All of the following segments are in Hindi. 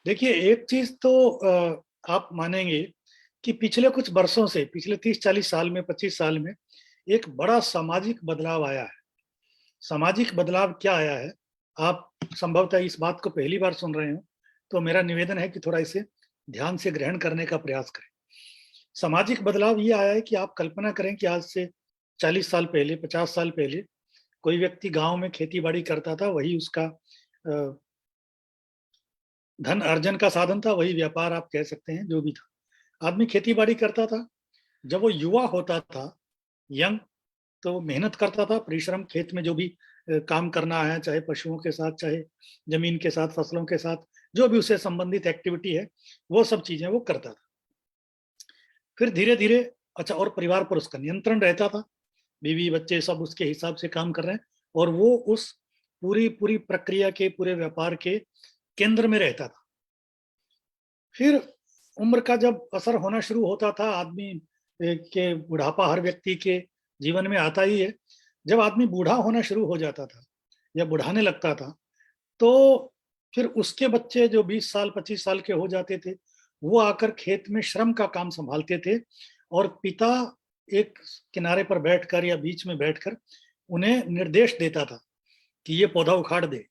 देखिए, एक चीज तो आप मानेंगे कि पिछले कुछ वर्षों से, पिछले 30-40 साल में, 25 साल में एक बड़ा सामाजिक बदलाव आया है। सामाजिक बदलाव क्या आया है? आप संभवतः इस बात को पहली बार सुन रहे हो, तो मेरा निवेदन है कि थोड़ा इसे ध्यान से ग्रहण करने का प्रयास करें। सामाजिक बदलाव ये आया है कि आप कल्पना करें कि आज से 40 साल पहले, 50 साल पहले कोई व्यक्ति गाँव में खेती-बाड़ी करता था, वही उसका धन अर्जन का साधन था, वही व्यापार आप कह सकते हैं, जो भी था। आदमी खेती-बाड़ी करता था। जब वो युवा होता था, यंग, तो मेहनत करता था, परिश्रम, खेत में जो भी काम करना है, चाहे पशुओं के साथ, चाहे जमीन के साथ, फसलों के साथ, जो भी उससे संबंधित एक्टिविटी है, वो सब चीजें वो करता था। फिर धीरे-धीरे, अच्छा, और परिवार पर उसका नियंत्रण रहता था, बीवी, बच्चे सब उसके हिसाब से काम कर रहे हैं और वो उस पूरी पूरी प्रक्रिया के, पूरे व्यापार के केंद्र में रहता था। फिर उम्र का जब असर होना शुरू होता था, आदमी के बुढ़ापा हर व्यक्ति के जीवन में आता ही है। जब आदमी बूढ़ा होना शुरू हो जाता था या बुढ़ाने लगता था, तो फिर उसके बच्चे जो 20 साल, 25 साल के हो जाते थे, वो आकर खेत में श्रम का काम संभालते थे और पिता एक किनारे पर बैठकर या बीच में बैठकर उन्हें निर्देश देता था कि ये पौधा उखाड़ दे,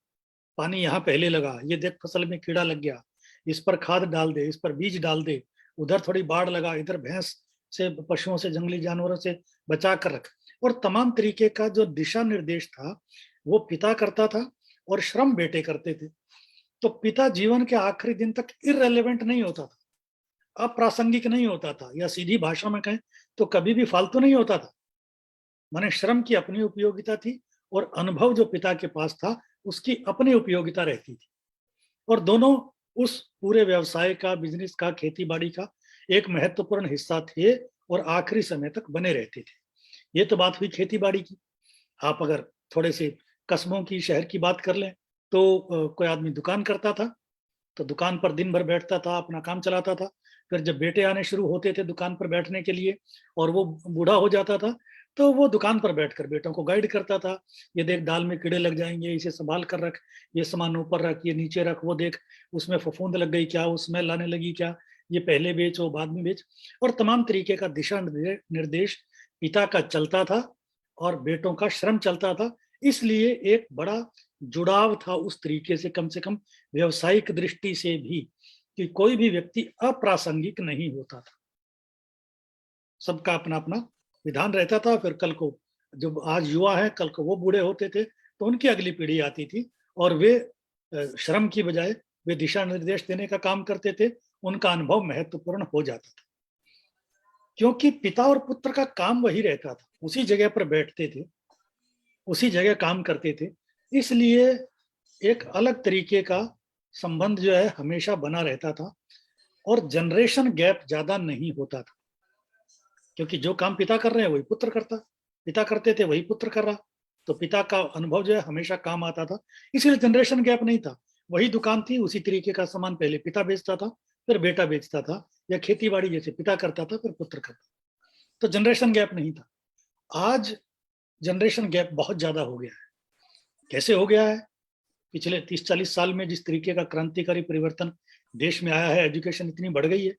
पानी यहाँ पहले लगा, ये देख फसल में कीड़ा लग गया, इस पर खाद डाल दे, इस पर बीज डाल दे, उधर थोड़ी बाढ़ लगा, इधर भैंस से, पशुओं से, जंगली जानवरों से बचा कर रख। और तमाम तरीके का जो दिशा निर्देश था, वो पिता करता था और श्रम बेटे करते थे। तो पिता जीवन के आखिरी दिन तक इररेलेवेंट नहीं होता था, अप्रासंगिक नहीं होता था, या सीधी भाषा में कहें तो कभी भी फालतू नहीं होता था। माने श्रम की अपनी उपयोगिता थी और अनुभव जो पिता के पास था, उसकी अपनी उपयोगिता रहती थी। और दोनों उस पूरे व्यवसाय का, बिजनेस का, खेती-बाड़ी का एक महत्वपूर्ण हिस्सा थे और आखिरी समय तक बने रहते थे। ये तो बात हुई खेती-बाड़ी की। आप अगर थोड़े से कस्बों की, शहर की बात कर लें, तो कोई आदमी दुकान करता था, तो दुकान पर दिन भर बैठता था, अपना काम चलाता था। फिर जब बेटे आने शुरू होते थे दुकान पर बैठने के लिए और वो बूढ़ा हो जाता था, तो वो दुकान पर बैठकर बेटों को गाइड करता था। ये देख, दाल में कीड़े लग जाएंगे, इसे संभाल कर रख, ये सामान ऊपर रख, ये नीचे रख, वो देख उसमें फफूंद लग गई क्या, उसमें लाने लगी क्या, ये पहले बेच, वो बाद में बेच। और तमाम तरीके का दिशा निर्देश पिता का चलता था और बेटों का श्रम चलता था। इसलिए एक बड़ा जुड़ाव था उस तरीके से कम व्यावसायिक दृष्टि से भी, कि कोई भी व्यक्ति अप्रासंगिक नहीं होता था। सबका अपना अपना विधान रहता था। फिर कल को जब आज युवा है, कल को वो बूढ़े होते थे, तो उनकी अगली पीढ़ी आती थी और वे श्रम की बजाय वे दिशा निर्देश देने का काम करते थे। उनका अनुभव महत्वपूर्ण हो जाता था, क्योंकि पिता और पुत्र का काम वही रहता था, उसी जगह पर बैठते थे, उसी जगह काम करते थे। इसलिए एक अलग तरीके का संबंध जो है हमेशा बना रहता था और जनरेशन गैप ज्यादा नहीं होता था, क्योंकि जो काम पिता कर रहे हैं वही पुत्र करता, पिता करते थे वही पुत्र कर रहा। तो पिता का अनुभव जो है हमेशा काम आता था, इसीलिए जनरेशन गैप नहीं था। वही दुकान थी, उसी तरीके का सामान पहले पिता बेचता था, फिर बेटा बेचता था, या खेती बाड़ी जैसे पिता करता था फिर पुत्र करता। तो जनरेशन गैप नहीं था। आज जनरेशन गैप बहुत ज्यादा हो गया है। कैसे हो गया है? पिछले 30-40 साल में जिस तरीके का क्रांतिकारी परिवर्तन देश में आया है, एजुकेशन इतनी बढ़ गई है।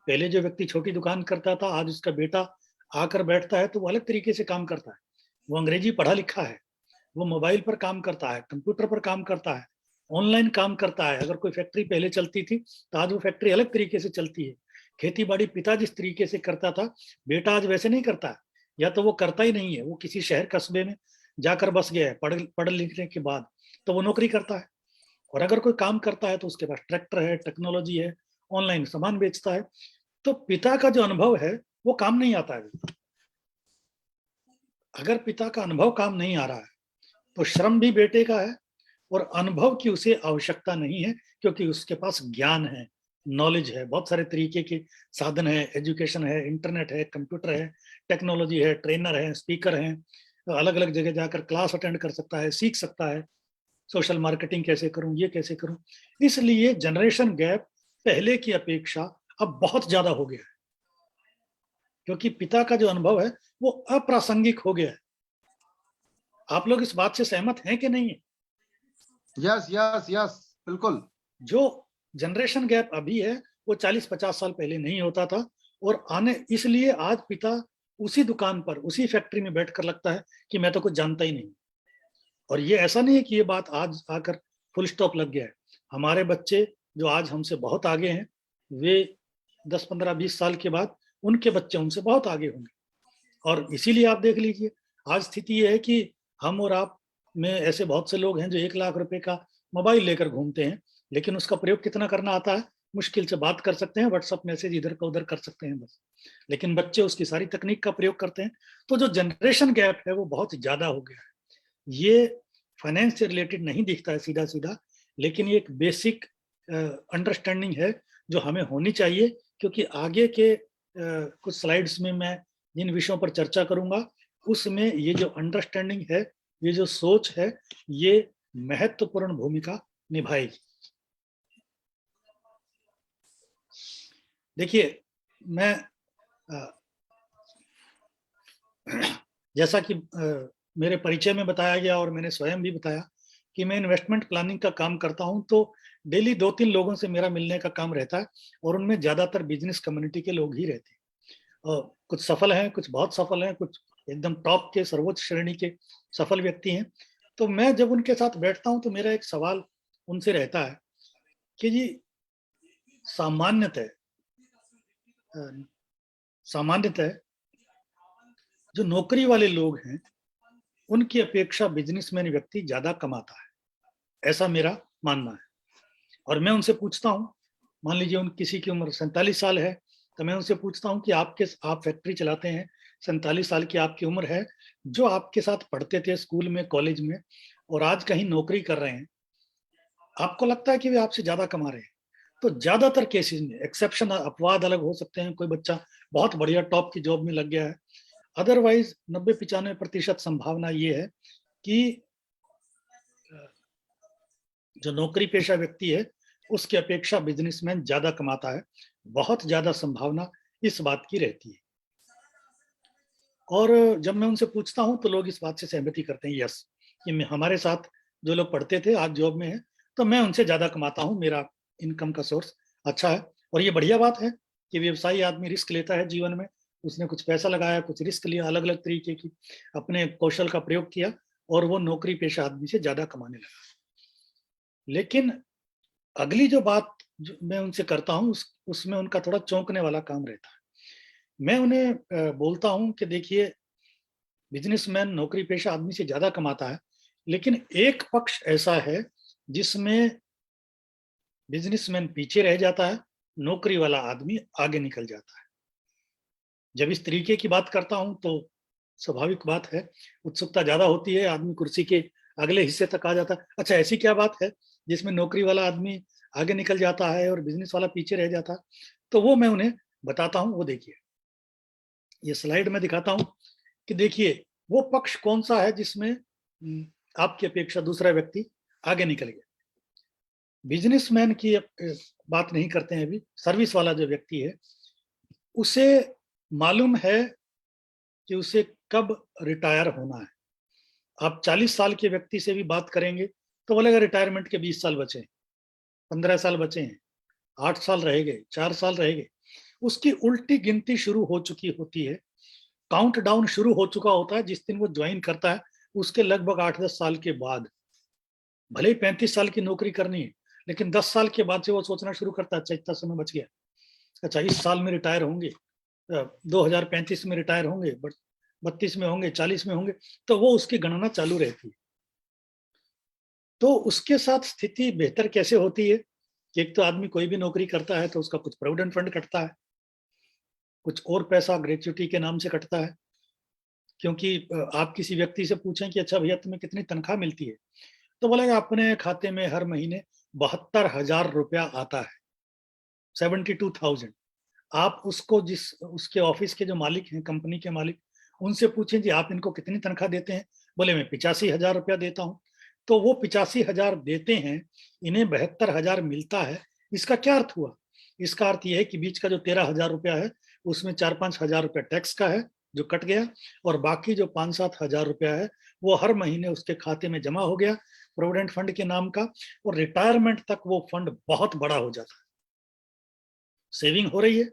पहले जो व्यक्ति छोटी दुकान करता था, आज उसका बेटा आकर बैठता है तो वो अलग तरीके से काम करता है। वो अंग्रेजी पढ़ा लिखा है, वो मोबाइल पर काम करता है, कंप्यूटर पर काम करता है, ऑनलाइन काम करता है। अगर कोई फैक्ट्री पहले चलती थी तो आज वो फैक्ट्री अलग तरीके से चलती है। खेती बाड़ी पिता जिस तरीके से करता था, बेटा आज वैसे नहीं करता है, या तो वो करता ही नहीं है, वो किसी शहर कस्बे में जाकर बस गया है पढ़ पढ़ लिखने के बाद, तो वो नौकरी करता है। और अगर कोई काम करता है तो उसके पास ट्रैक्टर है, टेक्नोलॉजी है, ऑनलाइन सामान बेचता है। तो पिता का जो अनुभव है वो काम नहीं आता है। अगर पिता का अनुभव काम नहीं आ रहा है तो श्रम भी बेटे का है और अनुभव की उसे आवश्यकता नहीं है, क्योंकि उसके पास ज्ञान है, नॉलेज है, बहुत सारे तरीके के साधन है, एजुकेशन है, इंटरनेट है, कंप्यूटर है, टेक्नोलॉजी है, ट्रेनर है, स्पीकर है, अलग अलग जगह जाकर क्लास अटेंड कर सकता है, सीख सकता है, सोशल मार्केटिंग कैसे करूं, ये कैसे करूं। इसलिए जनरेशन गैप पहले की अपेक्षा अब बहुत ज्यादा हो गया है, क्योंकि पिता का जो अनुभव है वो अप्रासंगिक हो गया है। आप लोग इस बात से सहमत हैं कि नहीं? यस यस यस, बिल्कुल। जो जनरेशन गैप अभी है, वो 40-50 साल पहले नहीं होता था। और आने इसलिए आज पिता उसी दुकान पर, उसी फैक्ट्री में बैठकर लगता है कि मैं तो कुछ जानता ही नहीं। और ये ऐसा नहीं है कि ये बात आज आकर फुल स्टॉप लग गया है। हमारे बच्चे जो आज हमसे बहुत आगे हैं, वे 10-15-20 साल के बाद उनके बच्चे उनसे बहुत आगे होंगे। और इसीलिए आप देख लीजिए, आज स्थिति ये है कि हम और आप में ऐसे बहुत से लोग हैं जो 1 लाख रुपए का मोबाइल लेकर घूमते हैं, लेकिन उसका प्रयोग कितना करना आता है? मुश्किल से बात कर सकते हैं, व्हाट्सएप मैसेज इधर का उधर कर सकते हैं बस। लेकिन बच्चे उसकी सारी तकनीक का प्रयोग करते हैं। तो जो जनरेशन गैप है वो बहुत ज़्यादा हो गया है। ये फाइनेंस से रिलेटेड नहीं दिखता है सीधा-सीधा, लेकिन ये एक बेसिक अंडरस्टैंडिंग है जो हमें होनी चाहिए, क्योंकि आगे के कुछ स्लाइड्स में मैं जिन विषयों पर चर्चा करूँगा, उसमें ये जो अंडरस्टैंडिंग है, ये जो सोच है, ये महत्वपूर्ण भूमिका निभाएगी। देखिए, मैं जैसा कि मेरे परिचय में बताया गया और मैंने स्वयं भी बताया कि मैं इन्वेस्टमेंट प्लानिंग का काम करता हूँ, तो डेली 2-3 लोगों से मेरा मिलने का काम रहता है और उनमें ज़्यादातर बिज़नेस कम्युनिटी के लोग ही रहते हैं। कुछ सफल हैं, कुछ बहुत सफल हैं, कुछ एकदम टॉप के सर्वोच्च श्रेणी के सफल व्यक्ति हैं। तो मैं जब उनके साथ बैठता हूँ, तो मेरा एक सवाल उनसे रहता है कि जी सामान्यतः अ, सामान्यतः जो नौकरी वाले लोग हैं, उनकी अपेक्षा बिज़नेसमैन व्यक्ति ज़्यादा कमाता है, ऐसा मेरा मानना है। और मैं उनसे पूछता हूँ, मान लीजिए उन किसी की उम्र 47 साल है, तो मैं उनसे पूछता हूँ कि आप फैक्ट्री चलाते हैं, 47 साल की आपकी उम्र है, जो आपके साथ पढ़ते थे स्कूल में, कॉलेज में और आज कहीं नौकरी कर रहे हैं, आपको लगता है कि वे आपसे ज़्यादा कमा रहे हैं? तो ज़्यादातर केसेज़ में, एक्सेप्शन अपवाद अलग हो सकते हैं, कोई बच्चा बहुत बढ़िया टॉप की जॉब में लग गया है। अदरवाइज़ 90-95% संभावना ये है कि अ, जो नौकरी पेशा व्यक्ति है, उसकी अपेक्षा बिज़नेसमैन ज़्यादा कमाता है। बहुत ज़्यादा संभावना इस बात की रहती है। और जब मैं उनसे पूछता हूँ तो लोग इस बात से सहमति करते हैं, यस, कि मैं हमारे साथ जो लोग पढ़ते थे आज जॉब में हैं, तो मैं उनसे ज़्यादा कमाता हूँ, मेरा इनकम का सोर्स अच्छा है। और ये बढ़िया बात है कि व्यवसायी आदमी रिस्क लेता है जीवन में, उसने कुछ पैसा लगाया, कुछ रिस्क लिया, अलग-अलग तरीके की अपने कौशल का प्रयोग किया और वो नौकरी पेशा आदमी से ज़्यादा कमाने लगा। लेकिन अगली जो बात जो मैं उनसे करता हूँ उसमें उनका थोड़ा चौंकने वाला काम रहता है। मैं उन्हें बोलता हूँ कि देखिए, बिज़नेसमैन नौकरी पेशा आदमी से ज़्यादा कमाता है, लेकिन एक पक्ष ऐसा है जिसमें बिज़नेसमैन पीछे रह जाता है, नौकरी वाला आदमी आगे निकल जाता है। जब इस तरीके की बात करता हूँ तो स्वाभाविक बात है, उत्सुकता ज़्यादा होती है, आदमी कुर्सी के अगले हिस्से तक आ जाता है। अच्छा, ऐसी क्या बात है जिसमें नौकरी वाला आदमी आगे निकल जाता है और बिज़नेस वाला पीछे रह जाता है? तो वो मैं उन्हें बताता हूँ, वो देखिए। ये स्लाइड में दिखाता हूँ कि देखिए, वो पक्ष कौन-सा है जिसमें आपकी अपेक्षा दूसरा व्यक्ति आगे निकल गया। बिज़नेसमैन की बात नहीं करते हैं अभी, सर्विस वाला जो व्यक्ति है, उसे मालूम है कि उसे कब रिटायर होना है। आप 40 साल के व्यक्ति से भी बात करेंगे, तो बोलेगा रिटायरमेंट के 20 साल बचे हैं, 15 साल बचे हैं, 8 साल रह गए, 4 साल रह गए। उसकी उल्टी गिनती शुरू हो चुकी होती है, काउंटडाउन शुरू हो चुका होता है जिस दिन वो जॉइन करता है, उसके लगभग 8-10 साल के बाद। भले ही 35 साल की नौकरी करनी है, लेकिन 10 साल के बाद से वो सोचना शुरू करता है, अच्छा इतना समय बच गया। अच्छा, इस साल में रिटायर होंगे, 2035 में रिटायर होंगे, बट 32 में होंगे, 40 में होंगे, तो वो उसकी गणना चालू रहती है। तो उसके साथ स्थिति बेहतर कैसे होती है कि एक तो आदमी कोई भी नौकरी करता है तो उसका कुछ प्रोविडेंट फंड कटता है, कुछ और पैसा ग्रेच्युटी के नाम से कटता है। क्योंकि आप किसी व्यक्ति से पूछें कि अच्छा भैया तुम्हें कितनी तनख्वाह मिलती है? तो बोलेगा अपने खाते में हर महीने 72,000 रुपया आता है, 72,000। आप उसको जिस उसके ऑफिस के जो मालिक हैं, कंपनी के मालिक, उनसे पूछें जी आप इनको कितनी तनख्वाह देते हैं? बोले मैं 85,000 रुपया देता हूँ। तो वो 85,000 देते हैं, इन्हें 72,000 मिलता है, इसका क्या अर्थ हुआ? इसका अर्थ ये है कि बीच का जो 13,000 रुपया है, उसमें 4-5 हज़ार रुपया टैक्स का है, जो कट गया और बाकी जो 5-7 हज़ार रुपया है, वो हर महीने उसके खाते में जमा हो गया प्रोविडेंट फंड के नाम का, और रिटायरमेंट तक वो फंड बहुत बड़ा हो जाता है। सेविंग हो रही है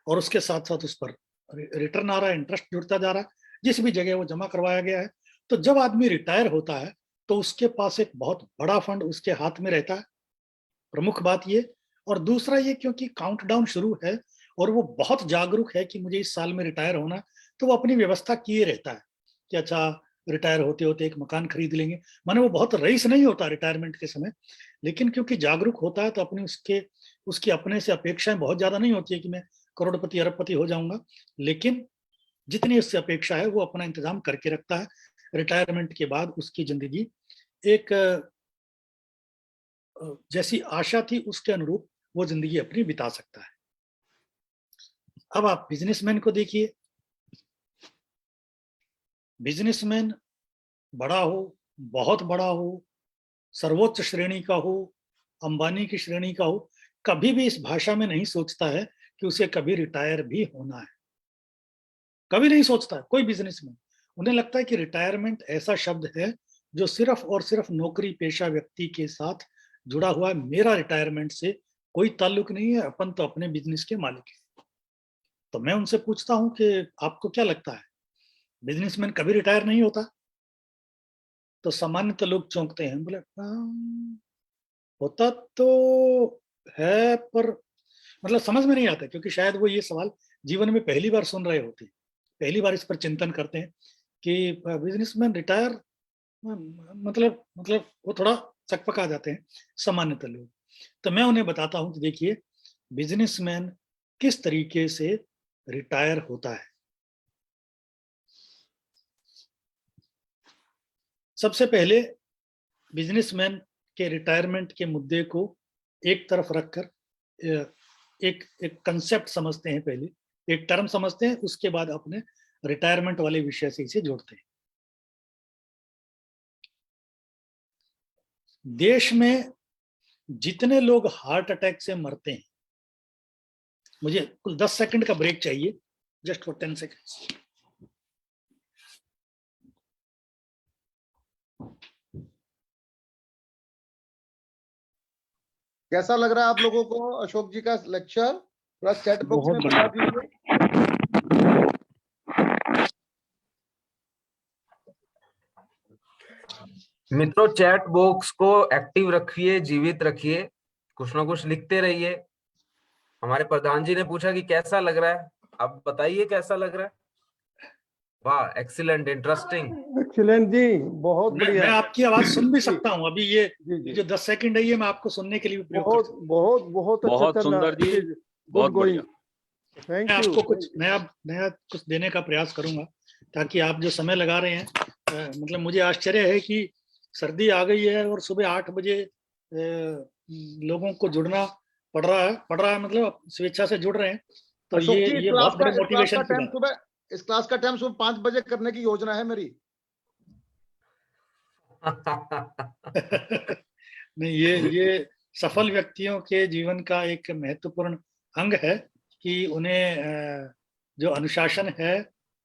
और उसके साथ साथ उस पर रिटर्न आ रहा है, इंटरेस्ट जुड़ता जा रहा है, जिस भी जगह वो जमा करवाया गया है। तो जब आदमी रिटायर होता है तो उसके पास एक बहुत बड़ा फंड उसके हाथ में रहता है, प्रमुख बात ये। और दूसरा ये, क्योंकि काउंटडाउन शुरू है और वो बहुत जागरूक है कि मुझे इस साल में रिटायर होना, तो वो अपनी व्यवस्था किए रहता है कि अच्छा रिटायर होते होते एक मकान खरीद लेंगे। माने वो बहुत रईस नहीं होता रिटायरमेंट के समय, लेकिन क्योंकि जागरूक होता है तो अपनी उसकी अपने से अपेक्षाएं बहुत ज्यादा नहीं होती है कि मैं करोड़पति अरबपति हो जाऊंगा, लेकिन जितनी उससे अपेक्षा है वो अपना इंतजाम करके रखता है। रिटायरमेंट के बाद उसकी जिंदगी एक जैसी आशा थी उसके अनुरूप वो जिंदगी अपनी बिता सकता है। अब आप बिजनेसमैन को देखिए। बिजनेसमैन बड़ा हो, बहुत बड़ा हो, सर्वोच्च श्रेणी का हो, अंबानी की श्रेणी का हो, कभी भी इस भाषा में नहीं सोचता है कि उसे कभी रिटायर भी होना है। कभी नहीं सोचता है कोई बिजनेसमैन। उन्हें लगता है कि रिटायरमेंट ऐसा शब्द है जो सिर्फ और सिर्फ नौकरी पेशा व्यक्ति के साथ जुड़ा हुआ है। मेरा रिटायरमेंट से कोई ताल्लुक नहीं है, अपन तो अपने बिजनेस के मालिक है। तो मैं उनसे पूछता हूं कि आपको क्या लगता है, बिजनेसमैन कभी रिटायर नहीं होता? तो सामान्य तो लोग चौंकते हैं, बोले होता तो है, पर मतलब समझ में नहीं आता, क्योंकि शायद वो ये सवाल जीवन में पहली बार सुन रहे होते हैं, पहली बार इस पर चिंतन करते हैं कि बिजनेसमैन रिटायर, मतलब वो थोड़ा सकपका जाते हैं सामान्यतः लोग। तो मैं उन्हें बताता हूं कि देखिए, बिजनेसमैन किस तरीके से रिटायर होता है। सबसे पहले बिजनेसमैन के रिटायरमेंट के मुद्दे को एक तरफ रखकर एक एक कंसेप्ट समझते हैं, पहले एक टर्म समझते हैं, उसके बाद अपने रिटायरमेंट वाले विषय से इसे जोड़ते हैं। देश में जितने लोग हार्ट अटैक से मरते हैं, मुझे कुल 10 सेकंड का ब्रेक चाहिए, जस्ट फॉर 10 सेकंड्स। कैसा लग रहा है आप लोगों को अशोक जी का लेक्चर? थोड़ा चैट बॉक्स में बता दीजिए। मित्रों, चैट बॉक्स को एक्टिव रखिए, जीवित रखिए, कुछ ना कुछ लिखते रहिए। हमारे प्रधान जी ने पूछा कि कैसा लग रहा है, आप बताइए कैसा लग रहा है। वाह, एक्सीलेंट, इंटरेस्टिंग। एक्सीलेंट जी, बहुत बढ़िया। मैं आपकी आवाज सुन भी सकता हूँ अभी। ये जी जो 10 सेकंड है ये मैं आपको सुनने के लिए भी प्रयोग कर बहुत सकता हूँ। बहुत बहुत अच्छा बहुत चल रहा सुंदर जी, गुड बहुत गोइंग। बढ़िया। थैंक मैं यू। आपको कुछ नया कुछ देने का प्रयास करूंगा, ताकि आप जो समय लगा रहे हैं, मतलब मुझे आश्चर्य है कि सर्दी आ गई है और सुबह 8 बजे लोगों को जुड़ना पड़ रहा है, मतलब स्वेच्छा से जुड़ रहे हैं। तो अशोक जी, ये बहुत बड़े मोटिवेशन की बात है। इस क्लास का टाइम सुबह 5 बजे करने की योजना है मेरी। नहीं, ये सफल व्यक्तियों के जीवन का एक महत्वपूर्ण अंग है कि उन्हें जो अनुशासन है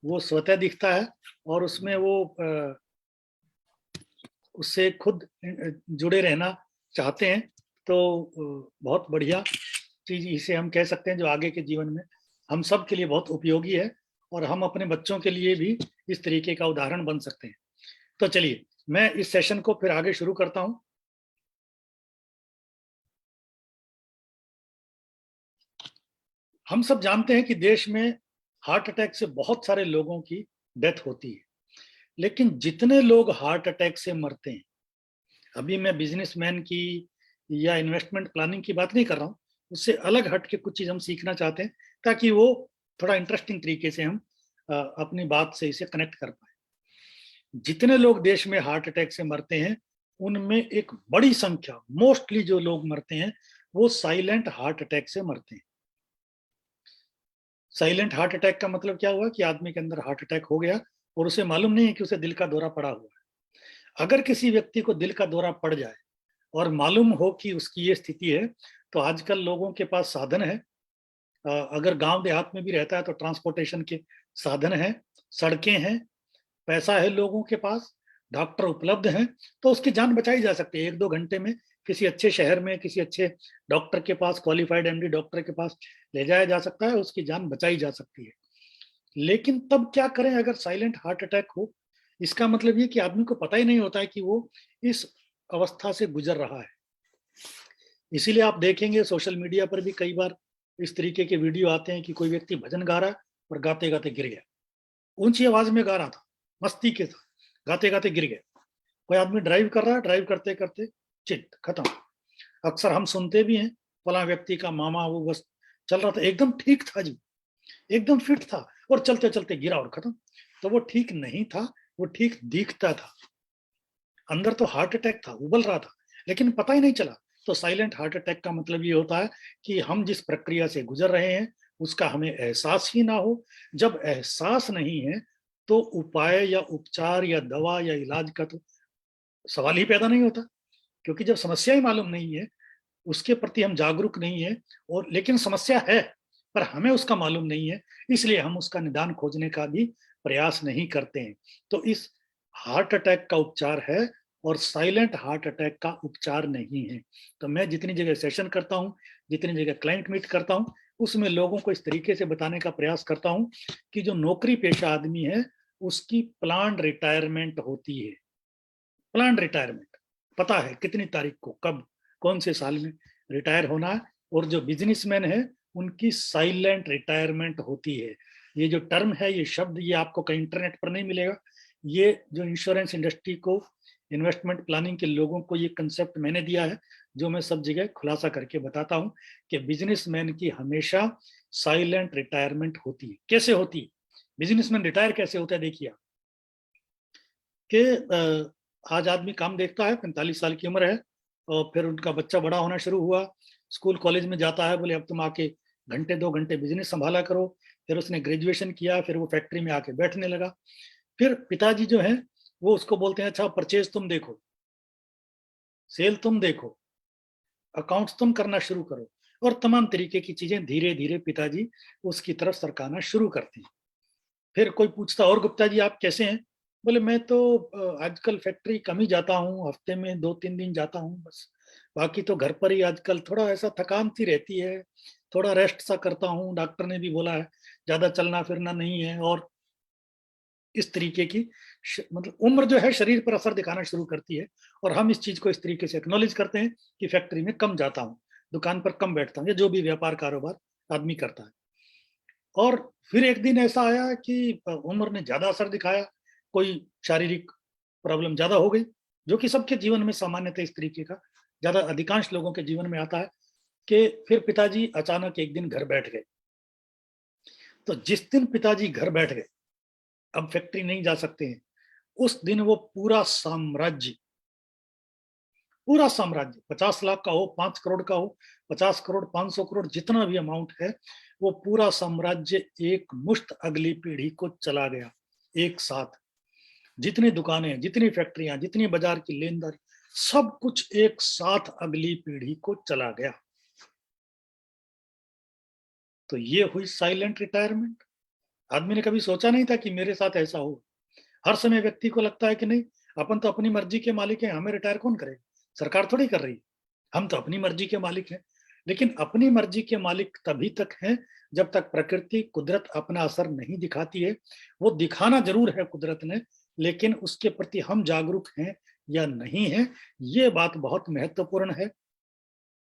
वो स्वतः दिखता है, और उसमें वो उससे खुद जुड़े रहना चाहते हैं। तो बहुत बढ़िया चीज इसे हम कह सकते हैं, जो आगे के जीवन में हम सब के लिए बहुत उपयोगी है, और हम अपने बच्चों के लिए भी इस तरीके का उदाहरण बन सकते हैं। तो चलिए, मैं इस सेशन को फिर आगे शुरू करता हूं। हम सब जानते हैं कि देश में हार्ट अटैक से बहुत सारे लोगों की डेथ होती है, लेकिन जितने लोग हार्ट अटैक से मरते हैं, अभी मैं बिजनेसमैन की या इन्वेस्टमेंट प्लानिंग की बात नहीं कर रहा हूं, उससे अलग हट के कुछ चीज हम सीखना चाहते हैं, ताकि वो थोड़ा इंटरेस्टिंग तरीके से हम अपनी बात से इसे कनेक्ट कर पाए। जितने लोग देश में हार्ट अटैक से मरते हैं, उनमें एक बड़ी संख्या, मोस्टली जो लोग मरते हैं वो साइलेंट हार्ट अटैक से मरते हैं। साइलेंट हार्ट अटैक का मतलब क्या हुआ कि आदमी के अंदर हार्ट अटैक हो गया और उसे मालूम नहीं है कि उसे दिल का दौरा पड़ा हुआ है। अगर किसी व्यक्ति को दिल का दौरा पड़ जाए और मालूम हो कि उसकी ये स्थिति है, तो आजकल लोगों के पास साधन है। अगर गांव देहात में भी रहता है तो ट्रांसपोर्टेशन के साधन है, सड़कें हैं, पैसा है लोगों के पास, डॉक्टर उपलब्ध हैं तो उसकी जान बचाई जा सकती है। 1-2 घंटे में किसी अच्छे शहर में किसी अच्छे डॉक्टर के पास, क्वालिफाइड एमडी डॉक्टर के पास ले जाया जा सकता है, उसकी जान बचाई जा सकती है। लेकिन तब क्या करें अगर साइलेंट हार्ट अटैक हो? इसका मतलब ये कि आदमी को पता ही नहीं होता है कि वो इस अवस्था से गुजर रहा है। इसीलिए आप देखेंगे सोशल मीडिया पर भी कई बार इस तरीके के वीडियो आते हैं कि कोई व्यक्ति भजन गा रहा है और गाते-गाते गिर गया। ऊँची आवाज में गा रहा था, मस्ती के साथ, गाते-गाते गिर गया। कोई आदमी ड्राइव कर रहा है, ड्राइव करते-करते चित खत्म। अक्सर हम सुनते भी हैं, फलां व्यक्ति का मामा वो बस चल रहा था, एकदम ठीक था जी, एकदम फिट था और चलते-चलते गिरा और खत्म। तो वो ठीक नहीं था, वो ठीक दिखता था। अंदर तो हार्ट अटैक था, उबल रहा था, लेकिन पता ही नहीं चला। तो साइलेंट हार्ट अटैक का मतलब ये होता है कि हम जिस प्रक्रिया से गुजर रहे हैं, उसका हमें एहसास ही ना हो। जब एहसास नहीं है, तो उपाय या उपचार या दवा या इलाज का तो सवाल ही पैदा नहीं होता। क्योंकि जब समस्या ही मालूम नहीं है, उसके प्रति हम जागरूक नहीं है और लेकिन समस्या है, पर हमें उसका मालूम नहीं है, इसलिए हम उसका निदान खोजने का भी प्रयास नहीं करते हैं। तो इस हार्ट अटैक का उपचार है और साइलेंट हार्ट अटैक का उपचार नहीं है। तो मैं जितनी जगह सेशन करता हूँ, जितनी जगह क्लाइंट मीट करता हूँ, उसमें लोगों को इस तरीके से बताने का प्रयास करता हूँ कि जो नौकरी पेशा आदमी है, उसकी प्लान्ड रिटायरमेंट होती है। प्लान्ड रिटायरमेंट, पता है कितनी तारीख को, कब, कौन से साल में रिटायर होना है। और जो बिजनेसमैन है, उनकी साइलेंट रिटायरमेंट होती है। ये जो टर्म है, ये शब्द, ये आपको कहीं इंटरनेट पर नहीं मिलेगा। ये जो इंश्योरेंस इंडस्ट्री को, इन्वेस्टमेंट प्लानिंग के लोगों को ये कंसेप्ट मैंने दिया है, जो मैं सब जगह खुलासा करके बताता हूँ कि बिजनेसमैन की हमेशा साइलेंट रिटायरमेंट होती है। कैसे होती है? बिजनेसमैन रिटायर कैसे होता है, देखिए आप कि आज आदमी काम देखता है, 45 साल की उम्र है और फिर उनका बच्चा बड़ा होना शुरू हुआ, स्कूल कॉलेज में जाता है, बोले अब तुम आके घंटे 2 घंटे बिजनेस संभाला करो। फिर उसने ग्रेजुएशन किया, फिर वो फैक्ट्री में आके बैठने लगा। फिर पिताजी जो हैं, वो उसको बोलते हैं, अच्छा परचेज तुम देखो, सेल तुम देखो, अकाउंट्स तुम करना शुरू करो। और तमाम तरीके की चीजें धीरे धीरे पिताजी उसकी तरफ सरकाना शुरू करते हैं। फिर कोई पूछता, और गुप्ता जी आप कैसे हैं? बोले मैं तो आजकल फैक्ट्री कम ही जाता हूँ, हफ्ते में 2-3 दिन जाता हूँ बस। बाकी तो घर पर ही आजकल थोड़ा ऐसा थकान सी रहती है, थोड़ा रेस्ट सा करता हूँ, डॉक्टर ने भी बोला है ज्यादा चलना फिरना नहीं है। और इस तरीके की मतलब उम्र जो है शरीर पर असर दिखाना शुरू करती है। और हम इस चीज को इस तरीके से एक्नॉलेज करते हैं कि फैक्ट्री में कम जाता हूँ, दुकान पर कम बैठता हूँ, या जो भी व्यापार कारोबार आदमी करता है। और फिर एक दिन ऐसा आया कि उम्र ने ज्यादा असर दिखाया, कोई शारीरिक प्रॉब्लम ज्यादा हो गई, जो कि सबके जीवन में सामान्यतः इस तरीके का ज्यादा अधिकांश लोगों के जीवन में आता है कि फिर पिताजी अचानक एक दिन घर बैठ गए। तो जिस दिन पिताजी घर बैठ गए, अब फैक्ट्री नहीं जा सकते हैं, उस दिन वो पूरा साम्राज्य 50 लाख का हो, 5 करोड़ का हो, 50 करोड़, 500 करोड़, जितना भी अमाउंट है, वो पूरा साम्राज्य एक मुश्त अगली पीढ़ी को चला गया एक साथ। जितनी दुकानें, जितनी फैक्ट्रियां, जितनी बाजार की लेनदारी, सब कुछ एक साथ अगली पीढ़ी को चला गया। तो ये हुई साइलेंट रिटायरमेंट। आदमी ने कभी सोचा नहीं था कि मेरे साथ ऐसा हो। हर समय व्यक्ति को लगता है कि नहीं, अपन तो अपनी मर्जी के मालिक हैं, हमें रिटायर कौन करेगा, सरकार थोड़ी कर रही है, हम तो अपनी मर्जी के मालिक हैं। लेकिन अपनी मर्जी के मालिक तभी तक हैं जब तक प्रकृति, कुदरत अपना असर नहीं दिखाती है। वो दिखाना जरूर है कुदरत ने, लेकिन उसके प्रति हम जागरूक हैं या नहीं है, ये बात बहुत महत्वपूर्ण है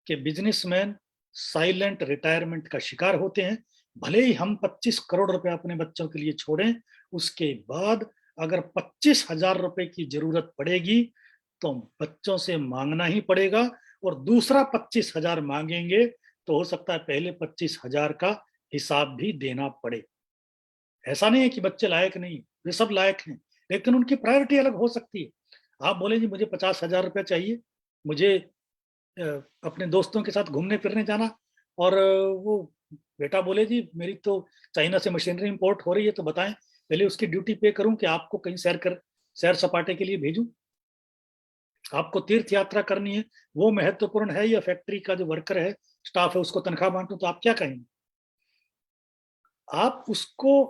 कि बिजनेसमैन साइलेंट रिटायरमेंट का शिकार होते हैं। भले ही हम 25 करोड़ रुपए अपने बच्चों के लिए छोड़ें, उसके बाद अगर 25,000 रुपए की जरूरत पड़ेगी तो बच्चों से मांगना ही पड़ेगा। और दूसरा 25,000 मांगेंगे तो हो सकता है पहले 25,000 का हिसाब भी देना पड़े। ऐसा नहीं है कि बच्चे लायक नहीं, वे सब लायक हैं, लेकिन उनकी प्रायोरिटी अलग हो सकती है। आप बोले जी मुझे 50,000 रुपया चाहिए, मुझे अ, अपने दोस्तों के साथ घूमने फिरने जाना, और वो बेटा बोले जी मेरी तो चाइना से मशीनरी इंपोर्ट हो रही है, तो बताएं पहले उसकी ड्यूटी पे करूं कि आपको कहीं सैर सपाटे के लिए भेजूं, आपको तीर्थ यात्रा करनी है, वो महत्वपूर्ण है, या फैक्ट्री का जो वर्कर है, स्टाफ है, उसको तनख्वाह बांटूं, तो आप क्या कहेंगे? आप उसको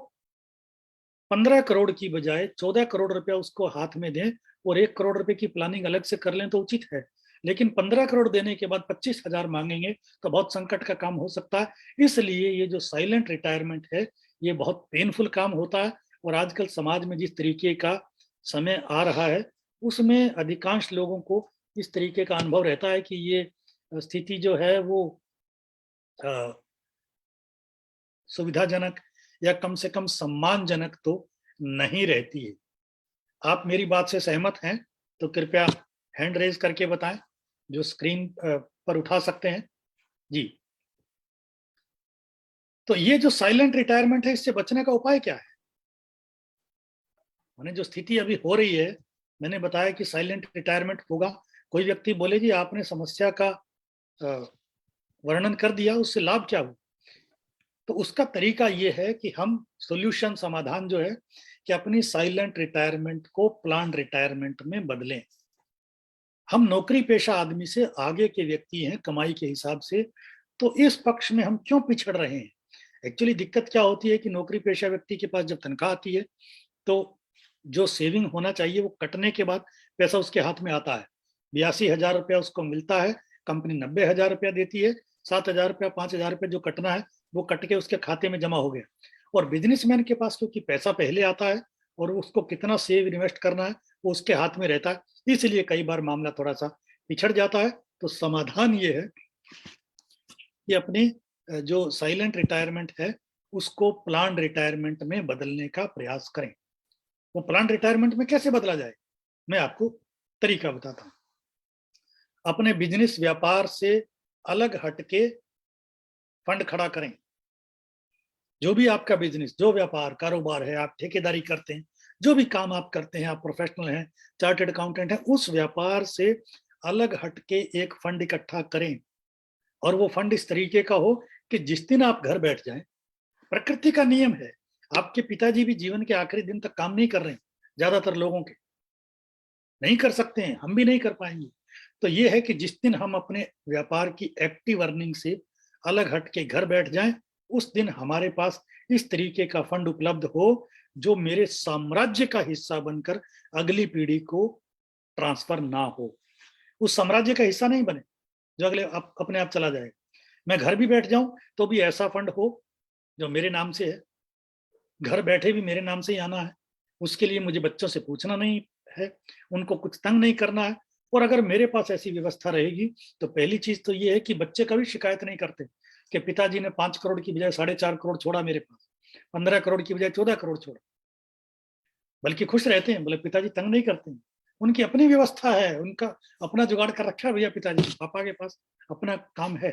15 करोड़ की बजाय 14 करोड़ रुपया उसको हाथ में दें और 1 करोड़ रुपए की प्लानिंग अलग से कर लें तो उचित है, लेकिन 15 करोड़ देने के बाद 25,000 मांगेंगे तो बहुत संकट का काम हो सकता है। इसलिए ये जो साइलेंट रिटायरमेंट है ये बहुत पेनफुल काम होता है, और आजकल समाज में जिस तरीके का समय आ रहा है उसमें अधिकांश लोगों को इस तरीके का अनुभव रहता है कि ये स्थिति जो है वो सुविधाजनक या कम से कम सम्मानजनक तो नहीं रहती है। आप मेरी बात से सहमत हैं तो कृपया हैंड रेज करके बताएं, जो स्क्रीन पर उठा सकते हैं जी। तो ये जो साइलेंट रिटायरमेंट है इससे बचने का उपाय क्या है? मैंने जो स्थिति अभी हो रही है, मैंने बताया कि साइलेंट रिटायरमेंट होगा। कोई व्यक्ति बोले जी आपने समस्या का वर्णन कर दिया, उससे लाभ क्या हो? तो उसका तरीका ये है कि हम सॉल्यूशन समाधान जो है कि अपनी साइलेंट रिटायरमेंट को प्लान रिटायरमेंट में बदलें। हम नौकरी पेशा आदमी से आगे के व्यक्ति हैं कमाई के हिसाब से, तो इस पक्ष में हम क्यों पिछड़ रहे हैं? एक्चुअली दिक्कत क्या होती है कि नौकरी पेशा व्यक्ति के पास जब तनख्वाह आती है तो जो सेविंग होना चाहिए वो कटने के बाद पैसा उसके हाथ में आता है। 82,000 रुपया उसको मिलता है, कंपनी 90,000 रुपया देती है, 7,000 रुपया 5,000 रुपया जो कटना है वो कट के उसके खाते में जमा हो गया। और बिजनेसमैन के पास क्योंकि पैसा पहले आता है और उसको कितना सेव इन्वेस्ट करना है वो उसके हाथ में रहता है, इसलिए कई बार मामला थोड़ा सा पिछड़ जाता है। तो समाधान ये है कि अपनी जो साइलेंट रिटायरमेंट है उसको प्लान रिटायरमेंट में बदलने का प्रयास करें। वो प्लान रिटायरमेंट में कैसे बदला जाए, मैं आपको तरीका बताता हूं। अपने बिजनेस व्यापार से अलग हटके फंड खड़ा करें। जो भी आपका बिजनेस, जो व्यापार कारोबार है, आप ठेकेदारी करते हैं, जो भी काम आप करते हैं, आप प्रोफेशनल हैं, चार्टर्ड अकाउंटेंट हैं, उस व्यापार से अलग हटके एक फंड इकट्ठा करें। और वो फंड इस तरीके का हो कि जिस दिन आप घर बैठ जाएं, प्रकृति का नियम है, आपके पिताजी भी जीवन के आखिरी दिन तक काम नहीं कर रहे हैं, ज्यादातर लोगों के नहीं कर सकते हैं, हम भी नहीं कर पाएंगे। तो ये है कि जिस दिन हम अपने व्यापार की एक्टिव अर्निंग से अलग हट के घर बैठ जाएं, उस दिन हमारे पास इस तरीके का फंड उपलब्ध हो जो मेरे साम्राज्य का हिस्सा बनकर अगली पीढ़ी को ट्रांसफर ना हो। उस साम्राज्य का हिस्सा नहीं बने जो अगले अपने आप चला जाएगा। मैं घर भी बैठ जाऊं तो भी ऐसा फंड हो जो मेरे नाम से है, घर बैठे भी मेरे नाम से ही आना है। उसके लिए मुझे बच्चों से पूछना नहीं है, उनको कुछ तंग नहीं करना है। और अगर मेरे पास ऐसी व्यवस्था रहेगी तो पहली चीज तो ये है कि बच्चे कभी शिकायत नहीं करते कि पिताजी ने 5 करोड़ की बजाय 4.5 करोड़ छोड़ा मेरे पास, 15 करोड़ की बजाय 14 करोड़ छोड़ा, बल्कि खुश रहते हैं। बोले पिताजी तंग नहीं करते हैं, उनकी अपनी व्यवस्था है, उनका अपना जुगाड़ कर रखा है भैया पिताजी, पापा के पास अपना काम है।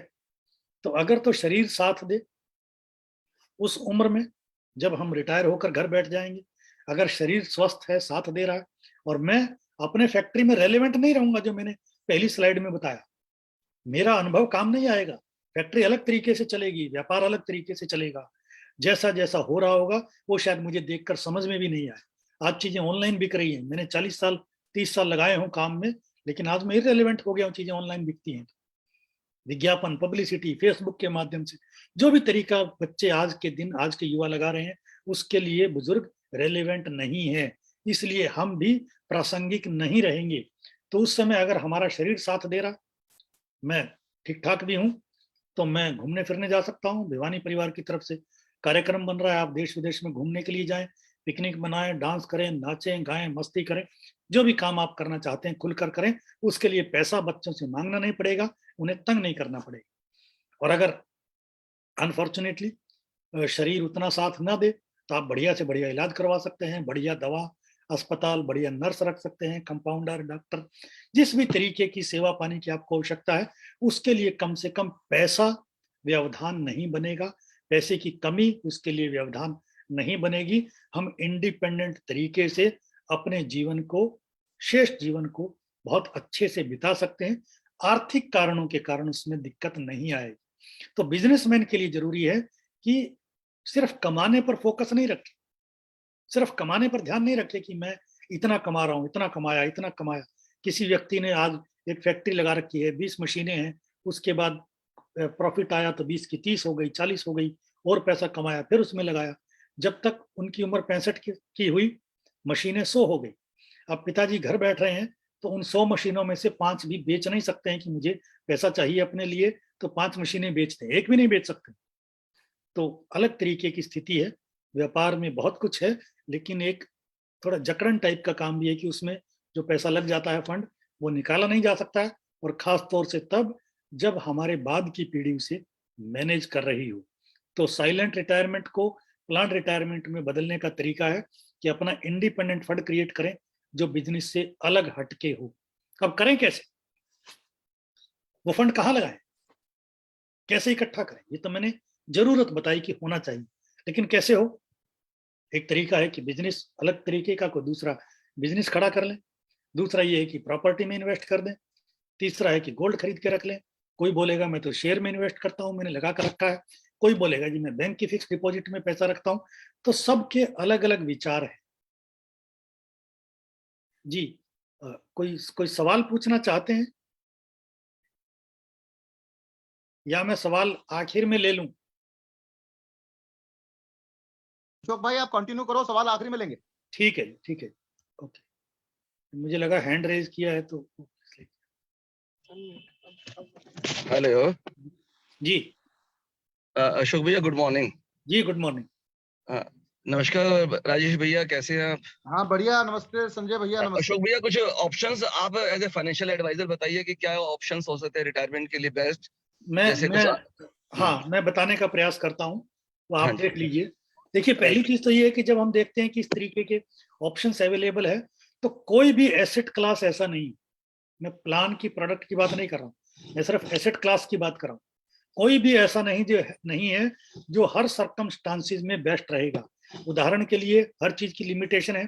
तो अगर तो शरीर साथ दे उस उम्र में जब हम रिटायर होकर घर बैठ जाएंगे, अगर शरीर स्वस्थ है, साथ दे रहा है, और मैं अपने फैक्ट्री में रेलेवेंट नहीं रहूंगा, जो मैंने पहली स्लाइड में बताया, मेरा अनुभव काम नहीं आएगा, फैक्ट्री अलग तरीके से चलेगी, व्यापार अलग तरीके से चलेगा, जैसा जैसा हो रहा होगा वो शायद मुझे देखकर समझ में भी नहीं आए। आज चीजें ऑनलाइन बिक रही हैं, मैंने 40 साल 30 साल लगाए हूँ काम में, लेकिन आज मैं इररिलेवेंट हो गया हूँ, चीजें ऑनलाइन बिकती हैं। विज्ञापन, पब्लिसिटी, फेसबुक के माध्यम से जो भी तरीका बच्चे आज के दिन, आज के युवा लगा रहे हैं, उसके लिए बुजुर्ग रेलेवेंट नहीं है, इसलिए हम भी प्रासंगिक नहीं रहेंगे। तो उस समय अगर हमारा शरीर साथ दे रहा, मैं ठीक ठाक भी हूं, तो मैं घूमने फिरने जा सकता हूं। भिवानी परिवार की तरफ से कार्यक्रम बन रहा है, आप देश विदेश में घूमने के लिए जाएं, पिकनिक बनाएं, डांस करें, नाचें गाएं, मस्ती करें, जो भी काम आप करना चाहते हैं खुलकर करें। उसके लिए पैसा बच्चों से मांगना नहीं पड़ेगा, उन्हें तंग नहीं करना पड़ेगा। और अगर अनफॉर्चुनेटली शरीर उतना साथ ना दे तो आप बढ़िया से बढ़िया इलाज करवा सकते हैं, बढ़िया दवा अस्पताल, बढ़िया नर्स रख सकते हैं, कंपाउंडर, डॉक्टर, जिस भी तरीके की सेवा पानी की आपको आवश्यकता है, उसके लिए कम से कम पैसा व्यवधान नहीं बनेगा, पैसे की कमी उसके लिए व्यवधान नहीं बनेगी। हम इंडिपेंडेंट तरीके से अपने जीवन को, शेष जीवन को बहुत अच्छे से बिता सकते हैं, आर्थिक कारणों के कारण उसमें दिक्कत नहीं आएगी। तो बिजनेसमैन के लिए जरूरी है कि सिर्फ कमाने पर फोकस नहीं रखें, सिर्फ कमाने पर ध्यान नहीं रखें कि मैं इतना कमा रहा हूं, इतना कमाया, इतना कमाया। किसी व्यक्ति ने आज एक फैक्ट्री लगा रखी है, 20 मशीनें हैं, उसके बाद प्रॉफिट आया तो 20 की 30 हो गई, 40 हो गई, और पैसा कमाया, फिर उसमें लगाया, जब तक उनकी उम्र 65 की हुई, मशीनें 100 हो गई। अब पिताजी घर बैठ रहे हैं तो उन 100 मशीनों में से 5 भी बेच नहीं सकते हैं कि मुझे पैसा चाहिए अपने लिए, तो 5 मशीनें बेचते हैं, एक भी नहीं बेच सकते। तो अलग तरीके की स्थिति है। व्यापार में बहुत कुछ है, लेकिन एक थोड़ा जकड़न टाइप का काम भी है कि उसमें जो पैसा लग जाता है फंड, वो निकाला नहीं जा सकता है, और खास तौर से तब जब हमारे बाद की पीढ़ी उसे मैनेज कर रही हो। तो साइलेंट रिटायरमेंट को प्लान रिटायरमेंट में बदलने का तरीका है कि अपना इंडिपेंडेंट फंड क्रिएट करें जो बिजनेस से अलग हटके हो। अब करें कैसे? वो फंड कहाँ लगाएं, कैसे इकट्ठा करें? ये तो मैंने जरूरत बताई कि होना चाहिए, लेकिन कैसे हो? एक तरीका है कि बिजनेस अलग तरीके का कोई दूसरा बिजनेस खड़ा कर लें, दूसरा ये है कि प्रॉपर्टी में इन्वेस्ट कर दें, तीसरा है कि गोल्ड खरीद के रख लें। कोई बोलेगा मैं तो शेयर में इन्वेस्ट करता हूं, मैंने लगा कर रखा है। कोई बोलेगा जी मैं बैंक की फिक्स डिपॉजिट में पैसा रखता हूं। तो सबके अलग अलग विचार है जी। कोई कोई सवाल पूछना चाहते हैं या मैं सवाल आखिर में ले लूं? अशोक भाई आप कंटिन्यू करो, सवाल आखिरी में लेंगे। ठीक है, ठीक है, ओके। मुझे लगा हैंड रेज किया है तो हेलो जी। अशोक भैया, गुड मॉर्निंग। जी गुड मॉर्निंग। नमस्कार राजेश भैया, कैसे हैं आप? हाँ बढ़िया, नमस्ते संजय भैया, नमस्ते। अशोक भैया, कुछ ऑप्शंस आप एज ए फाइनेंशियल एडवाइजर बताइए कि क्या ऑप्शंस हो सकते हैं रिटायरमेंट के लिए बेस्ट। जैसे मैं कुछ हाँ, मैं बताने का प्रयास करता हूँ, तो आप हाँ जी, देख लीजिए। देखिए, पहली चीज तो ये है कि जब हम देखते हैं कि इस तरीके के ऑप्शंस अवेलेबल है, तो कोई भी एसेट क्लास ऐसा नहीं, मैं प्लान की प्रोडक्ट की बात नहीं कर रहा हूँ, मैं सिर्फ एसेट क्लास की बात कर रहा हूँ। कोई भी ऐसा नहीं है जो हर सर्कमस्टांसिस में बेस्ट रहेगा। उदाहरण के लिए, हर चीज की लिमिटेशन है।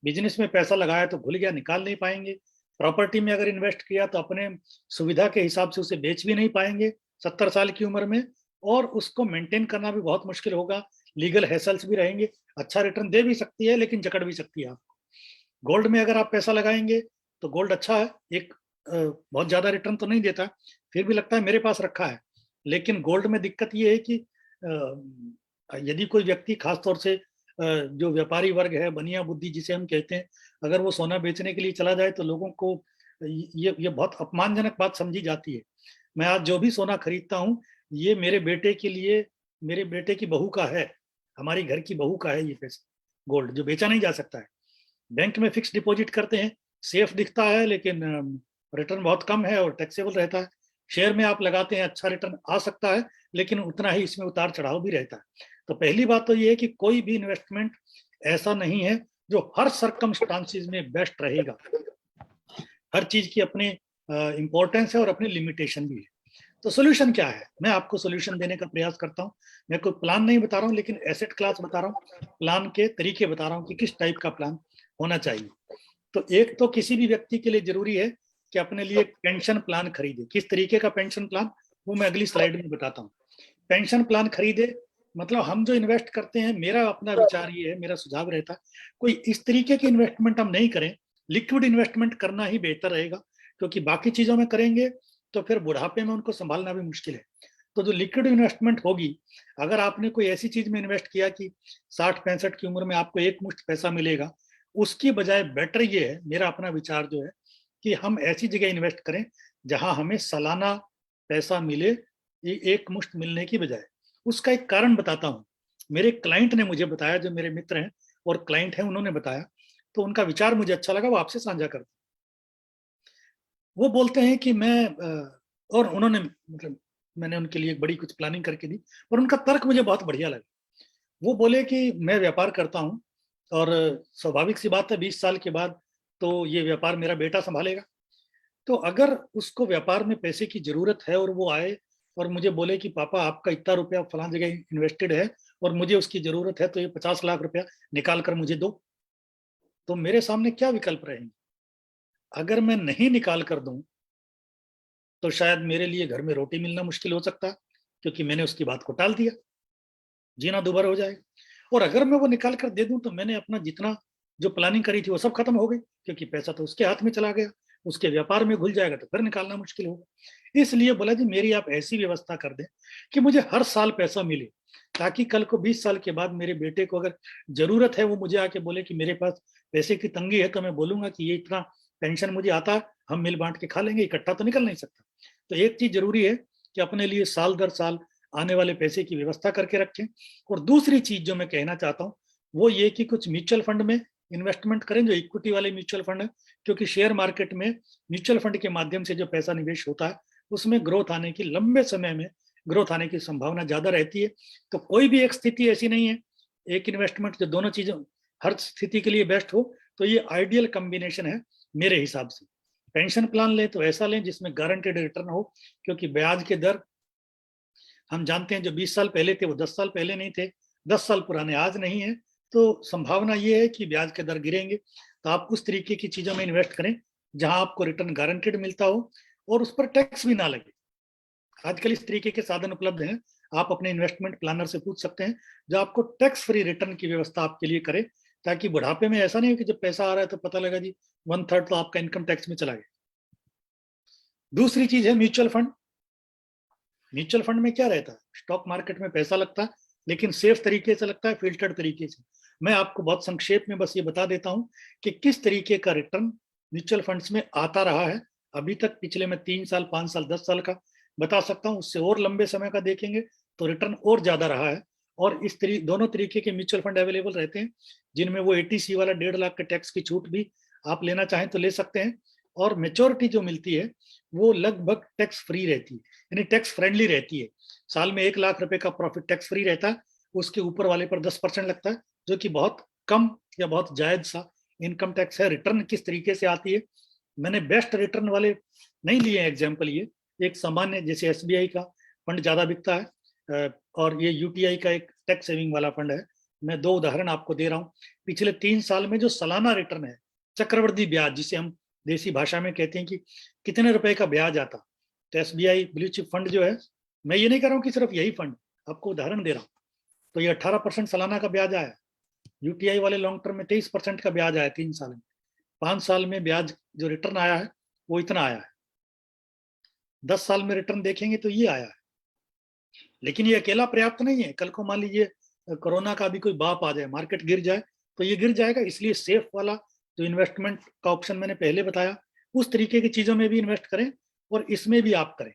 बिजनेस में पैसा लगाया तो भूल गया, निकाल नहीं पाएंगे। प्रॉपर्टी में अगर इन्वेस्ट किया तो अपने सुविधा के हिसाब से उसे बेच भी नहीं पाएंगे 70 साल की उम्र में, और उसको मेंटेन करना भी बहुत मुश्किल होगा। लीगल हैसल्स भी रहेंगे। अच्छा रिटर्न दे भी सकती है, लेकिन जकड़ भी सकती है आपको। गोल्ड में अगर आप पैसा लगाएंगे तो गोल्ड अच्छा है, एक बहुत ज्यादा रिटर्न तो नहीं देता, फिर भी लगता है मेरे पास रखा है। लेकिन गोल्ड में दिक्कत ये है कि यदि कोई व्यक्ति, खासतौर से जो व्यापारी वर्ग है, बनिया बुद्धि जिसे हम कहते हैं, अगर वो सोना बेचने के लिए चला जाए तो लोगों को ये बहुत अपमानजनक बात समझी जाती है। मैं आज जो भी सोना खरीदता हूँ, ये मेरे बेटे के लिए, मेरे बेटे की बहू का है, हमारी घर की बहू का है ये पैसा, गोल्ड जो बेचा नहीं जा सकता है। बैंक में फिक्स डिपॉजिट करते हैं, सेफ दिखता है, लेकिन रिटर्न बहुत कम है और टैक्सेबल रहता है। शेयर में आप लगाते हैं, अच्छा रिटर्न आ सकता है, लेकिन उतना ही इसमें उतार चढ़ाव भी रहता है। तो पहली बात तो ये है कि कोई भी इन्वेस्टमेंट ऐसा नहीं है जो हर सर्कमस्टांसिस में बेस्ट रहेगा। हर चीज की अपनी इंपॉर्टेंस है और अपनी लिमिटेशन भी है। तो सोल्यूशन क्या है? मैं आपको सोल्यूशन देने का प्रयास करता हूँ। मैं कोई प्लान नहीं बता रहा हूँ, लेकिन एसेट क्लास बता रहा हूँ, प्लान के तरीके बता रहा हूँ कि किस टाइप का प्लान होना चाहिए। तो एक तो किसी भी व्यक्ति के लिए जरूरी है कि अपने लिए पेंशन प्लान खरीदे। किस तरीके का पेंशन प्लान, वो मैं अगली स्लाइड में बताता हूँ। पेंशन प्लान खरीदे मतलब हम जो इन्वेस्ट करते हैं, मेरा अपना विचार ये है, मेरा सुझाव रहता है, कोई इस तरीके की इन्वेस्टमेंट हम नहीं करें। लिक्विड इन्वेस्टमेंट करना ही बेहतर रहेगा, क्योंकि बाकी चीजों में करेंगे तो फिर बुढ़ापे में उनको संभालना भी मुश्किल है। तो जो लिक्विड इन्वेस्टमेंट होगी, अगर आपने कोई ऐसी चीज में इन्वेस्ट किया कि 60-65 की उम्र में आपको एक मुश्त पैसा मिलेगा, उसकी बजाय बेटर ये है, मेरा अपना विचार जो है, कि हम ऐसी जगह इन्वेस्ट करें जहां हमें सालाना पैसा मिले, एक मुश्त मिलने की बजाय। उसका एक कारण बताता हूँ। मेरे क्लाइंट ने मुझे बताया, जो मेरे मित्र हैं और क्लाइंट हैं, उन्होंने बताया, तो उनका विचार मुझे अच्छा लगा, वो आपसे साझा करता हूं। वो बोलते हैं कि और उन्होंने, मतलब मैंने उनके लिए बड़ी कुछ प्लानिंग करके दी, पर उनका तर्क मुझे बहुत बढ़िया लगा। वो बोले कि मैं व्यापार करता हूँ, और स्वाभाविक सी बात है 20 साल के बाद तो ये व्यापार मेरा बेटा संभालेगा। तो अगर उसको व्यापार में पैसे की जरूरत है और वो आए और मुझे बोले कि पापा आपका इतना रुपया फलां जगह इन्वेस्टेड है और मुझे उसकी जरूरत है, तो ये 50 लाख रुपया निकाल कर मुझे दो, तो मेरे सामने क्या विकल्प रहेंगे? अगर मैं नहीं निकाल कर दूं तो शायद मेरे लिए घर में रोटी मिलना मुश्किल हो सकता है, क्योंकि मैंने उसकी बात को टाल दिया, जीना दुभर हो जाएगा। और अगर मैं वो निकाल कर दे दूं तो मैंने अपना जितना जो प्लानिंग करी थी वो सब खत्म हो गई, क्योंकि पैसा तो उसके हाथ में चला गया, उसके व्यापार में घुल जाएगा तो फिर निकालना मुश्किल होगा। इसलिए बोला जी मेरी आप ऐसी व्यवस्था कर दें कि मुझे हर साल पैसा मिले, ताकि कल को 20 साल के बाद मेरे बेटे को अगर जरूरत है, वो मुझे आके बोले कि मेरे पास पैसे की तंगी है तो मैं बोलूंगा कि ये इतना पेंशन मुझे आता है, हम मिल बांट के खा लेंगे, इकट्ठा तो निकल नहीं सकता। तो एक चीज जरूरी है कि अपने लिए साल दर साल आने वाले पैसे की व्यवस्था करके रखें। और दूसरी चीज जो मैं कहना चाहता हूँ वो ये कि कुछ म्यूचुअल फंड में इन्वेस्टमेंट करें, जो इक्विटी वाले म्यूचुअल फंड है, क्योंकि शेयर मार्केट में म्यूचुअल फंड के माध्यम से जो पैसा निवेश होता है उसमें ग्रोथ आने की, लंबे समय में ग्रोथ आने की संभावना ज्यादा रहती है। तो कोई भी एक स्थिति ऐसी नहीं है, एक इन्वेस्टमेंट जो दोनों चीजें हर स्थिति के लिए बेस्ट हो, तो ये आइडियल कॉम्बिनेशन है मेरे हिसाब से। पेंशन प्लान लें तो ऐसा लें जिसमें गारंटेड रिटर्न हो, क्योंकि ब्याज के दर हम जानते हैं जो 20 साल पहले थे वो 10 साल पहले नहीं थे, 10 साल पुराने आज नहीं है। तो संभावना ये है कि ब्याज के दर गिरेंगे। तो आप उस तरीके की चीजों में इन्वेस्ट करें जहां आपको रिटर्न गारंटेड मिलता हो और उस पर टैक्स भी ना लगे। आजकल इस तरीके के साधन उपलब्ध हैं, आप अपने इन्वेस्टमेंट प्लानर से पूछ सकते हैं जो आपको टैक्स फ्री रिटर्न की व्यवस्था आपके लिए करे, ताकि बुढ़ापे में ऐसा नहीं हो कि जब पैसा आ रहा है तो पता लगा जी 1/3 तो आपका इनकम टैक्स में चला गया। दूसरी चीज है म्यूचुअल फंड। म्यूचुअल फंड में क्या रहता है, स्टॉक मार्केट में पैसा लगता है, लेकिन सेफ तरीके से लगता है, फिल्टर्ड तरीके से। मैं आपको बहुत संक्षेप में बस ये बता देता हूं कि किस तरीके का रिटर्न म्यूचुअल फंड्स में आता रहा है अभी तक। पिछले में 3 साल, 5 साल, 10 साल का बता सकता हूं, उससे और लंबे समय का देखेंगे तो रिटर्न और ज्यादा रहा है। और इस दोनों तरीके के म्यूचुअल फंड अवेलेबल रहते हैं, जिनमें वो ATC वाला 1.5 लाख के टैक्स की छूट भी आप लेना चाहें तो ले सकते हैं। और मेच्योरिटी जो मिलती है वो लगभग टैक्स फ्री रहती है, यानी टैक्स फ्रेंडली रहती है। साल में 1 लाख रुपए का प्रॉफिट टैक्स फ्री रहता है, उसके ऊपर वाले पर 10% लगता है, जो कि बहुत कम या बहुत जायज सा इनकम टैक्स है। रिटर्न किस तरीके से आती है, मैंने बेस्ट रिटर्न वाले नहीं लिए एग्जाम्पल, ये एक सामान्य जैसे SBI का फंड ज्यादा बिकता है और ये UTI का एक टैक्स सेविंग वाला फंड है। मैं 2 उदाहरण आपको दे रहा हूँ। पिछले 3 साल में जो सालाना रिटर्न है, चक्रवृद्धि ब्याज जिसे हम देसी भाषा में कहते हैं कि कितने रुपए का ब्याज आता, तो SBI ब्लू चिप फंड जो है, मैं ये नहीं कह रहा हूँ कि सिर्फ यही फंड, आपको उदाहरण दे रहा हूँ, तो ये 18% सालाना का ब्याज आया। UTI वाले लॉन्ग टर्म में 23% का ब्याज आया 3 साल में। 5 साल में ब्याज जो रिटर्न आया है वो इतना आया है। 10 साल में रिटर्न देखेंगे तो ये आया है। लेकिन ये अकेला पर्याप्त नहीं है। कल को मान लीजिए कोरोना का भी कोई बाप आ जाए, मार्केट गिर जाए, तो ये गिर जाएगा। इसलिए सेफ वाला जो इन्वेस्टमेंट का ऑप्शन मैंने पहले बताया, उस तरीके की चीजों में भी इन्वेस्ट करें और इसमें भी आप करें।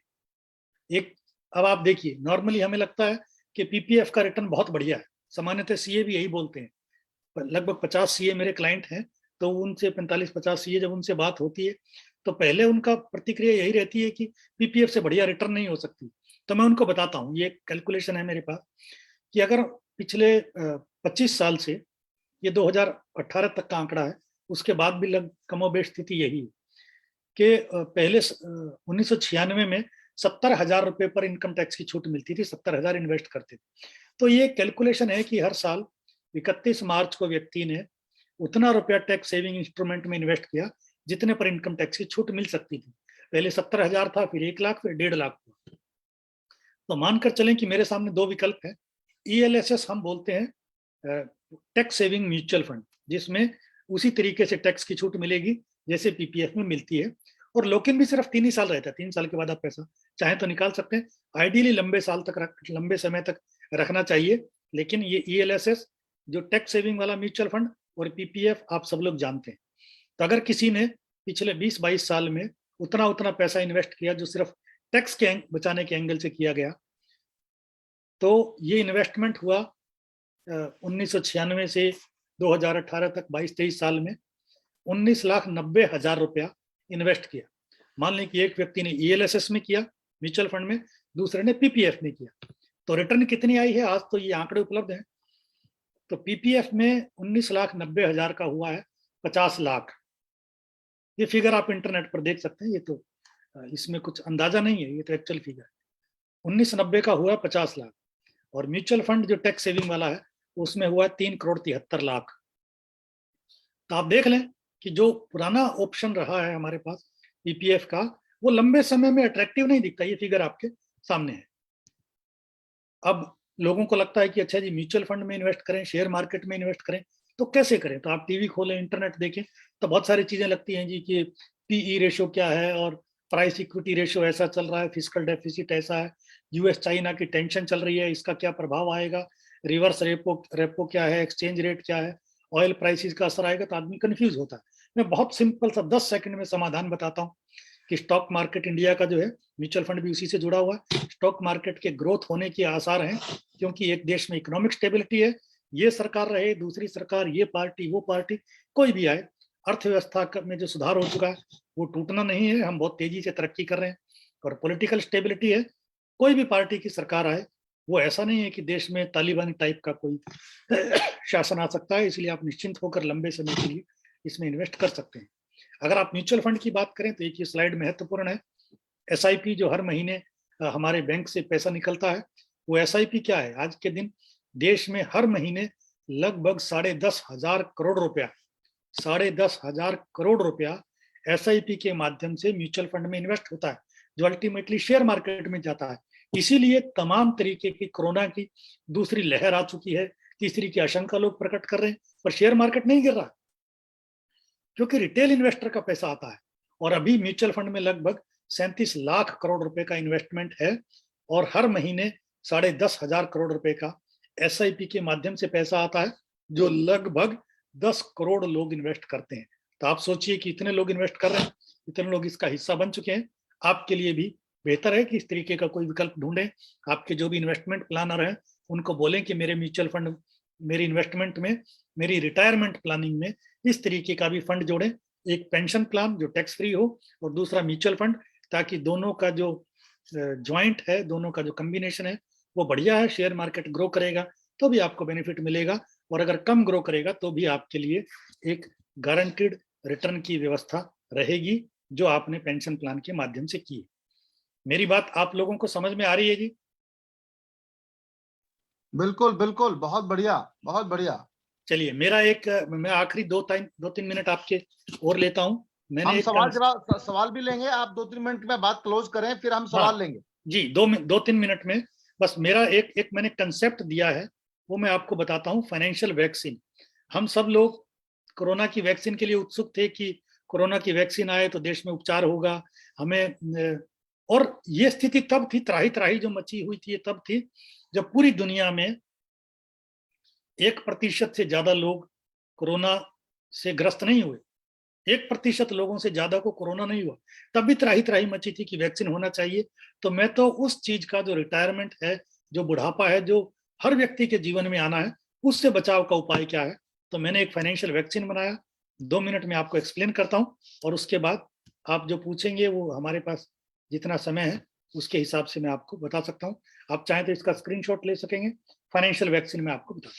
एक अब आप देखिए, नॉर्मली हमें लगता है कि PPF का रिटर्न बहुत बढ़िया है, सामान्यतः CA भी यही बोलते हैं। लगभग 50 CA मेरे क्लाइंट हैं, तो उनसे 45-50 CA जब उनसे बात होती है तो पहले उनका प्रतिक्रिया यही रहती है कि PPF से बढ़िया रिटर्न नहीं हो सकती। तो मैं उनको बताता हूँ, ये कैलकुलेशन है मेरे पास, कि अगर पिछले 25 साल से, ये 2018 तक का आंकड़ा है, उसके बाद भी कमोबेश स्थिति यही है कि पहले 1996 में 70,000 रुपए पर इनकम टैक्स की छूट मिलती थी, 70,000 इन्वेस्ट करते थे। तो ये कैलकुलेशन है कि हर साल 31 मार्च को व्यक्ति ने उतना रुपया टैक्स सेविंग इंस्ट्रूमेंट में इन्वेस्ट किया जितने पर इनकम टैक्स की छूट मिल सकती थी। पहले 70,000 था, फिर 1 लाख, फिर 1.5 लाख हुआ। तो मानकर चलें कि मेरे सामने 2 विकल्प है। ELSS हम बोलते हैं टैक्स सेविंग म्यूचुअल फंड, जिसमें उसी तरीके से टैक्स की छूट मिलेगी जैसे PPF में मिलती है, और लॉक-इन भी सिर्फ 3 ही साल रहता है। 3 साल के बाद आप पैसा चाहे तो निकाल सकते हैं। आइडियली लंबे समय तक रखना चाहिए। लेकिन ये ELSS जो टैक्स सेविंग वाला म्यूचुअल फंड और PPF आप सब लोग जानते हैं। तो अगर किसी ने पिछले 20-22 साल में उतना पैसा इन्वेस्ट किया जो सिर्फ टैक्स के बचाने के एंगल से किया गया, तो ये इन्वेस्टमेंट हुआ 1996 से 2018 तक 22-23 साल में 19,90,000 रुपया इन्वेस्ट किया। मान लें कि एक व्यक्ति ने ELSS में किया म्यूचुअल फंड में, दूसरे ने PPF में किया, तो रिटर्न कितनी आई है आज तो ये आंकड़े उपलब्ध हैं। तो PPF में 19,90,000 का हुआ है 50 लाख। ये फिगर आप इंटरनेट पर देख सकते हैं, ये तो इसमें कुछ अंदाजा नहीं है, ये तो एक्चुअल फिगर है। 1990 का हुआ 50 लाख, और म्यूचुअल फंड जो टैक्स सेविंग वाला है उसमें हुआ 3,73,00,000। तो आप देख लें कि जो पुराना ऑप्शन रहा है हमारे पास PPF का, वो लंबे समय में अट्रैक्टिव नहीं दिखता। ये फिगर आपके सामने है। अब लोगों को लगता है कि अच्छा जी म्यूचुअल फंड में इन्वेस्ट करें, शेयर मार्केट में इन्वेस्ट करें, तो कैसे करें? तो आप टीवी खोलें, इंटरनेट देखें, तो बहुत सारी चीजें लगती हैं जी कि PE रेशो क्या है और प्राइस इक्विटी रेशो ऐसा चल रहा है, फिस्कल डेफिसिट ऐसा है, US चाइना की टेंशन चल रही है, इसका क्या प्रभाव आएगा, रिवर्स रेपो क्या है, एक्सचेंज रेट क्या है, ऑयल प्राइसेस का असर आएगा तो आदमी कंफ्यूज होता है। मैं बहुत सिंपल सा 10 सेकंड में समाधान बताता हूँ कि स्टॉक मार्केट इंडिया का जो है, म्यूचुअल फंड भी उसी से जुड़ा हुआ है। स्टॉक मार्केट के ग्रोथ होने के आसार हैं क्योंकि एक देश में इकोनॉमिक स्टेबिलिटी है। ये सरकार रहे, दूसरी सरकार, ये पार्टी, वो पार्टी, कोई भी आए, अर्थव्यवस्था में जो सुधार हो चुका है वो टूटना नहीं है। हम बहुत तेजी से तरक्की कर रहे हैं और पॉलिटिकल स्टेबिलिटी है। कोई भी पार्टी की सरकार आए, वो ऐसा नहीं है कि देश में तालिबानी टाइप का कोई शासन आ सकता है। इसलिए आप निश्चिंत होकर लंबे समय के लिए इसमें इन्वेस्ट कर सकते हैं। अगर आप म्यूचुअल फंड की बात करें तो एक ये स्लाइड महत्वपूर्ण है। SIP जो हर महीने हमारे बैंक से पैसा निकलता है, वो SIP क्या है? आज के दिन देश में हर महीने लगभग 10,500 करोड़ रुपया, 10,500 करोड़ रुपया SIP के माध्यम से म्यूचुअल फंड में इन्वेस्ट होता है, जो अल्टीमेटली शेयर मार्केट में जाता है। इसीलिए तमाम तरीके की कोरोना की दूसरी लहर आ चुकी है, तीसरी की आशंका लोग प्रकट कर रहे हैं, पर शेयर मार्केट नहीं गिर रहा क्योंकि रिटेल इन्वेस्टर का पैसा आता है। और अभी म्यूचुअल फंड में लगभग 37 लाख करोड़ रुपए का इन्वेस्टमेंट है और हर महीने 10,500 करोड़ रुपए का SIP के माध्यम से पैसा आता है, जो लगभग 10 करोड़ लोग इन्वेस्ट करते हैं। तो आप सोचिए कि इतने लोग इन्वेस्ट कर रहे हैं, इतने लोग इसका हिस्सा बन चुके हैं। आपके लिए भी बेहतर है कि इस तरीके का कोई विकल्प ढूंढें। आपके जो भी इन्वेस्टमेंट प्लानर हैं उनको बोलें कि मेरे म्यूचुअल फंड, मेरी इन्वेस्टमेंट में, मेरी रिटायरमेंट प्लानिंग में इस तरीके का भी फंड जोड़ें। एक पेंशन प्लान जो टैक्स फ्री हो और दूसरा म्यूचुअल फंड, ताकि दोनों का जो ज्वाइंट है, दोनों का जो कॉम्बिनेशन है वो बढ़िया है। शेयर मार्केट ग्रो करेगा तो भी आपको बेनिफिट मिलेगा और अगर कम ग्रो करेगा तो भी आपके लिए एक गारंटीड रिटर्न की व्यवस्था रहेगी जो आपने पेंशन प्लान के माध्यम से की है। मेरी बात आप लोगों को समझ में आ रही है जी? बिल्कुल बिल्कुल, बहुत बढ़िया, बहुत बढ़िया। चलिए, मेरा एक, मैं आखिरी 2-3 मिनट आपके और लेता हूं। मैंने हम एक सवाल भी लेंगे, आप 2-3 मिनट में बात क्लोज करें, फिर हम सवाल लेंगे जी। 2-3 मिनट में बस मेरा एक मैंने कंसेप्ट दिया है, वो मैं आपको बताता हूं। फाइनेंशियल वैक्सीन, हम सब लोग कोरोना की वैक्सीन के लिए उत्सुक थे कि कोरोना की वैक्सीन आए तो देश में उपचार होगा हमें। और ये स्थिति तब थी, त्राही त्राही जो मची हुई थी, ये तब थी जब पूरी दुनिया में 1% से ज्यादा लोग कोरोना से ग्रस्त नहीं हुए। 1% लोगों से ज्यादा को कोरोना नहीं हुआ। तब भी त्राही त्राही मची थी कि वैक्सीन होना चाहिए। तो मैं तो उस चीज का, जो रिटायरमेंट है, जो बुढ़ापा है, जो हर व्यक्ति के जीवन में आना है, उससे बचाव का उपाय क्या है, तो मैंने एक फाइनेंशियल वैक्सीन बनाया। 2 मिनट में आपको एक्सप्लेन करता हूँ और उसके बाद आप जो पूछेंगे वो हमारे पास जितना समय है उसके हिसाब से मैं आपको बता सकता हूँ। आप चाहें तो इसका स्क्रीनशॉट ले सकेंगे। फाइनेंशियल वैक्सीन में आपको बता,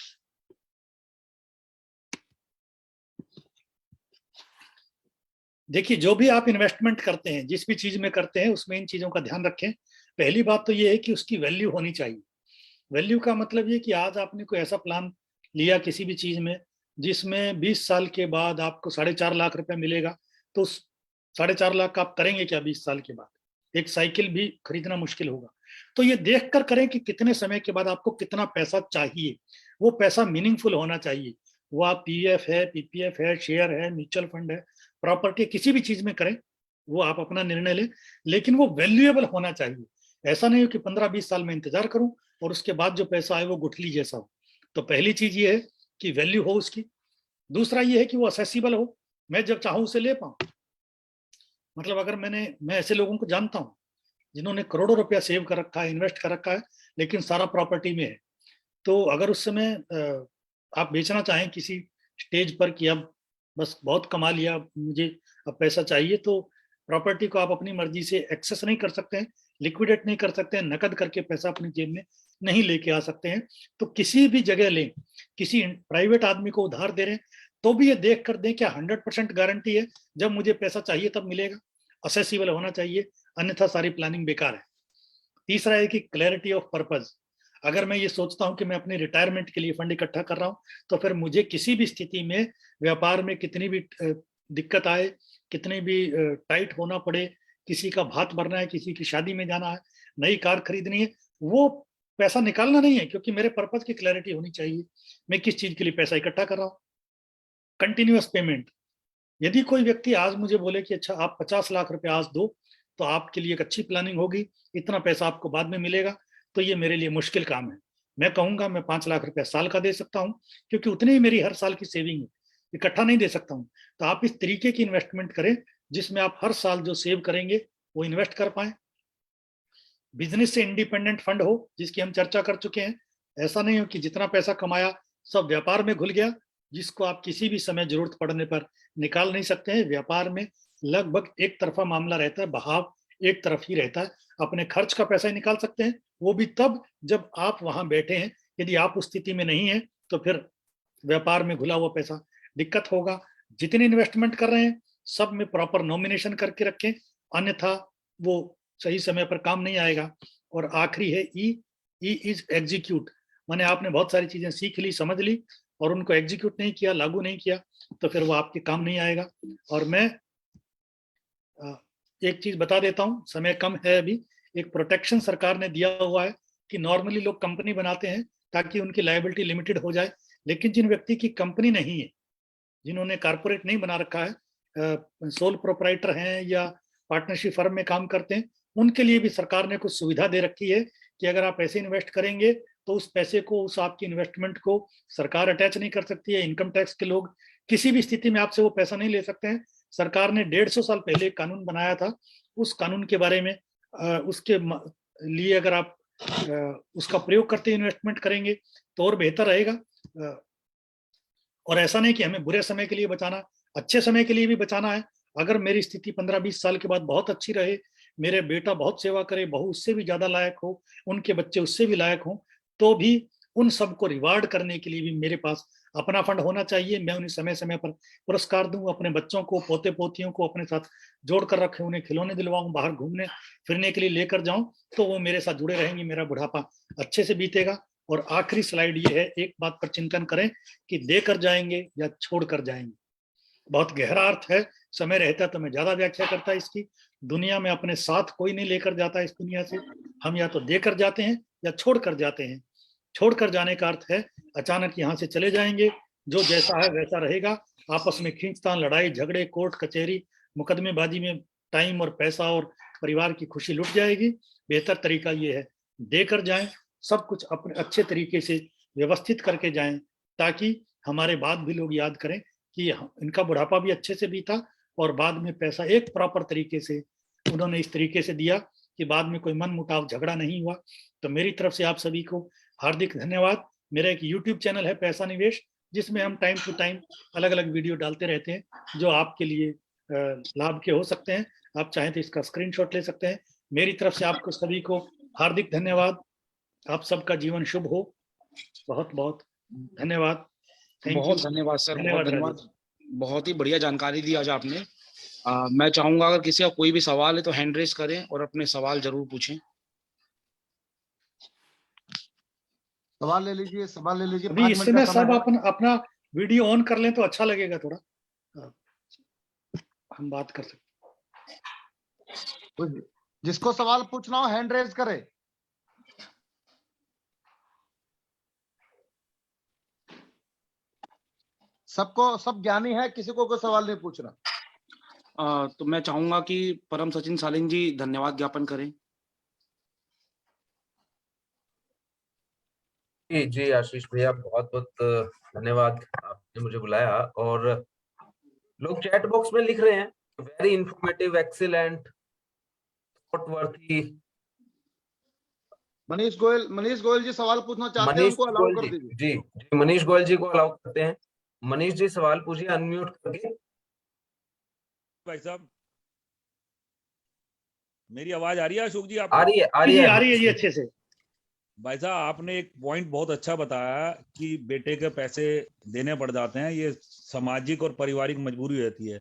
देखिए, जो भी आप इन्वेस्टमेंट करते हैं, जिस भी चीज में करते हैं, उसमें इन चीजों का ध्यान रखें। पहली बात तो ये है कि उसकी वैल्यू होनी चाहिए। वैल्यू का मतलब ये कि आज आपने कोई ऐसा प्लान लिया किसी भी चीज में जिसमें 20 साल के बाद आपको 4.5 लाख रुपए मिलेगा, तो उस 4.5 लाख का आप करेंगे क्या 20 साल के बाद? एक साइकिल भी खरीदना मुश्किल होगा। तो ये देख कर करें कि कितने समय के बाद आपको कितना पैसा चाहिए। वो पैसा मीनिंगफुल होना चाहिए। वो आप PF है, PPF है, शेयर है, म्यूचुअल फंड है, प्रॉपर्टी, किसी भी चीज में करें, वो आप अपना निर्णय लें, लेकिन वो वैल्यूएबल होना चाहिए। ऐसा नहीं हो कि 15-20 साल में इंतजार करूं और उसके बाद जो पैसा आए वो गुठली जैसा हो। तो पहली चीज ये है कि वैल्यू हो उसकी। दूसरा ये है कि वो असेसिबल हो, मैं जब चाहूं उसे ले पाऊं। मतलब अगर मैं ऐसे लोगों को जानता हूं जिन्होंने करोड़ों रुपया सेव कर रखा है, इन्वेस्ट कर रखा है, लेकिन सारा प्रॉपर्टी में है। तो अगर उस समय आप बेचना चाहें किसी स्टेज पर कि अब बस बहुत कमा लिया, मुझे अब पैसा चाहिए, तो प्रॉपर्टी को आप अपनी मर्जी से एक्सेस नहीं कर सकते हैं, लिक्विडेट नहीं कर सकते हैं, नकद करके पैसा अपनी जेब में नहीं लेके आ सकते हैं। तो किसी भी जगह लें, किसी प्राइवेट आदमी को उधार दे रहे हैं तो भी ये देख कर दें क्या 100% गारंटी है जब मुझे पैसा चाहिए तब मिलेगा। असेसिबल होना चाहिए, अन्यथा सारी प्लानिंग बेकार है। तीसरा है कि क्लैरिटी ऑफ पर्पज। अगर मैं ये सोचता हूं कि मैं अपने रिटायरमेंट के लिए फंड इकट्ठा कर रहा हूं, तो फिर मुझे किसी भी स्थिति में, व्यापार में कितनी भी दिक्कत आए, कितनी भी टाइट होना पड़े, किसी का भात भरना है, किसी की शादी में जाना है, नई कार खरीदनी है, वो पैसा निकालना नहीं है, क्योंकि मेरे पर्पज की क्लैरिटी होनी चाहिए। मैं किस चीज के लिए पैसा इकट्ठा कर रहा हूँ। Continuous payment. यदि कोई व्यक्ति आज मुझे बोले कि अच्छा आप 50 लाख रुपए आज दो तो आपके लिए एक अच्छी प्लानिंग होगी, इतना पैसा आपको बाद में मिलेगा, तो ये मेरे लिए मुश्किल काम है। मैं कहूंगा मैं 5 लाख रुपया साल का दे सकता हूं, क्योंकि उतनी ही मेरी हर साल की सेविंग है, इकट्ठा नहीं दे सकता हूं। तो आप इस तरीके की इन्वेस्टमेंट करें जिसमें आप हर साल जो सेव करेंगे वो इन्वेस्ट कर पाए। बिजनेस से इंडिपेंडेंट फंड हो, जिसकी हम चर्चा कर चुके हैं। ऐसा नहीं हो कि जितना पैसा कमाया सब व्यापार में घुल गया, जिसको आप किसी भी समय जरूरत पड़ने पर निकाल नहीं सकते हैं। व्यापार में लगभग एक तरफा मामला रहता है, बहाव एक तरफ ही रहता है। अपने खर्च का पैसा ही निकाल सकते हैं, वो भी तब जब आप वहां बैठे हैं। यदि आप उस स्थिति में नहीं है तो फिर व्यापार में घुला हुआ पैसा दिक्कत होगा। जितने इन्वेस्टमेंट कर रहे हैं सब में प्रॉपर नॉमिनेशन करके रखें, अन्यथा वो सही समय पर काम नहीं आएगा। और आखिरी है ई इज एग्जीक्यूट, माने आपने बहुत सारी चीजें सीख ली, समझ ली और उनको एग्जीक्यूट नहीं किया, लागू नहीं किया, तो फिर वो आपके काम नहीं आएगा। और मैं एक चीज बता देता हूं, समय कम है अभी। एक प्रोटेक्शन सरकार ने दिया हुआ है कि नॉर्मली लोग कंपनी बनाते हैं ताकि उनकी लायबिलिटी लिमिटेड हो जाए, लेकिन जिन व्यक्ति की कंपनी नहीं है, जिन्होंने कारपोरेट नहीं बना रखा है, सोल प्रोपराइटर हैं या पार्टनरशिप फर्म में काम करते हैं, उनके लिए भी सरकार ने कुछ सुविधा दे रखी है कि अगर आप पैसे इन्वेस्ट करेंगे तो उस पैसे को, उस आपकी इन्वेस्टमेंट को सरकार अटैच नहीं कर सकती है। इनकम टैक्स के लोग किसी भी स्थिति में आपसे वो पैसा नहीं ले सकते हैं। सरकार ने 150 साल पहले एक कानून बनाया था, उस कानून के बारे में उसके लिए अगर आप उसका प्रयोग करते इन्वेस्टमेंट करेंगे तो और बेहतर रहेगा। और ऐसा नहीं कि हमें बुरे समय के लिए बचाना, अच्छे समय के लिए भी बचाना है। अगर मेरी स्थिति 15-20 साल के बाद बहुत अच्छी रहे, मेरे बेटा बहुत सेवा करे, बहू उससे भी ज्यादा लायक हो, उनके बच्चे उससे भी लायक हो, तो भी उन सबको रिवार्ड करने के लिए भी मेरे पास अपना फंड होना चाहिए। मैं उन्हें समय समय पर पुरस्कार दूं, अपने बच्चों को, पोते पोतियों को अपने साथ जोड़ कर रखे, उन्हें खिलौने दिलवाऊं, बाहर घूमने फिरने के लिए लेकर जाऊं, तो वो मेरे साथ जुड़े रहेंगे, मेरा बुढ़ापा अच्छे से बीतेगा। और आखिरी स्लाइड ये है, एक बात पर चिंतन करें कि देकर जाएंगे या छोड़ कर जाएंगे। बहुत गहरा अर्थ है, समय रहता तो मैं ज्यादा व्याख्या करता इसकी। दुनिया में अपने साथ कोई नहीं लेकर जाता इस दुनिया से, हम या तो देकर जाते हैं या छोड़ कर जाते हैं। छोड़कर जाने का अर्थ है अचानक यहाँ से चले जाएंगे, जो जैसा है वैसा रहेगा। आपस में खींचतान, लड़ाई झगड़े, कोर्ट कचहरी, मुकदमेबाजी में टाइम और पैसा और परिवार की खुशी लुट जाएगी। बेहतर तरीका ये है देकर जाएं, सब कुछ अपने अच्छे तरीके से व्यवस्थित करके जाएं, ताकि हमारे बाद भी लोग याद करें कि इनका बुढ़ापा भी अच्छे से बीता और बाद में पैसा एक प्रॉपर तरीके से उन्होंने इस तरीके से दिया कि बाद में कोई मन मुटाव झगड़ा नहीं हुआ। तो मेरी तरफ से आप सभी को हार्दिक धन्यवाद। मेरा एक यूट्यूब चैनल है पैसा निवेश, जिसमें हम टाइम टू टाइम अलग अलग वीडियो डालते रहते हैं जो आपके लिए लाभ के हो सकते हैं। आप चाहें तो इसका स्क्रीनशॉट ले सकते हैं। मेरी तरफ से आपको सभी को हार्दिक धन्यवाद। आप सबका जीवन शुभ हो। बहुत बहुत धन्यवाद। बहुत धन्यवाद सर, बहुत धन्यवाद। राजेश। बहुत ही बढ़िया जानकारी दी आज आपने। मैं चाहूंगा अगर किसी का कोई भी सवाल है तो हैंड रेस करें और अपने सवाल जरूर पूछें। सवाल ले लीजिए, सवाल ले लीजिए। अभी इस समय सब अपना वीडियो ऑन कर लें तो अच्छा लगेगा, थोड़ा हम बात कर सकते। जिसको सवाल पूछना हो हैंड रेज करे। सबको, सब ज्ञानी है, किसी को कोई सवाल नहीं पूछना। तो मैं चाहूंगा कि परम सचिन सालिन जी धन्यवाद ज्ञापन करें। जी आशीष भैया, बहुत बहुत धन्यवाद, आपने मुझे बुलाया। और लोग चैट बॉक्स में लिख रहे हैं very informative, excellent, worthy. Manish Goyal ji सवाल पूछना चाहते हैं, उनको अलाउ कर दीजिए। जी मनीष गोयल जी को अलाउ करते हैं। मनीष जी सवाल पूछिए अनम्यूट करके। भाई साहब, मेरी आवाज आ रही है अशोक जी? आप आ रही है जी अच्छे से। भाई साहब, आपने एक पॉइंट बहुत अच्छा बताया कि बेटे के पैसे देने पड़ जाते हैं, ये सामाजिक और पारिवारिक मजबूरी रहती है।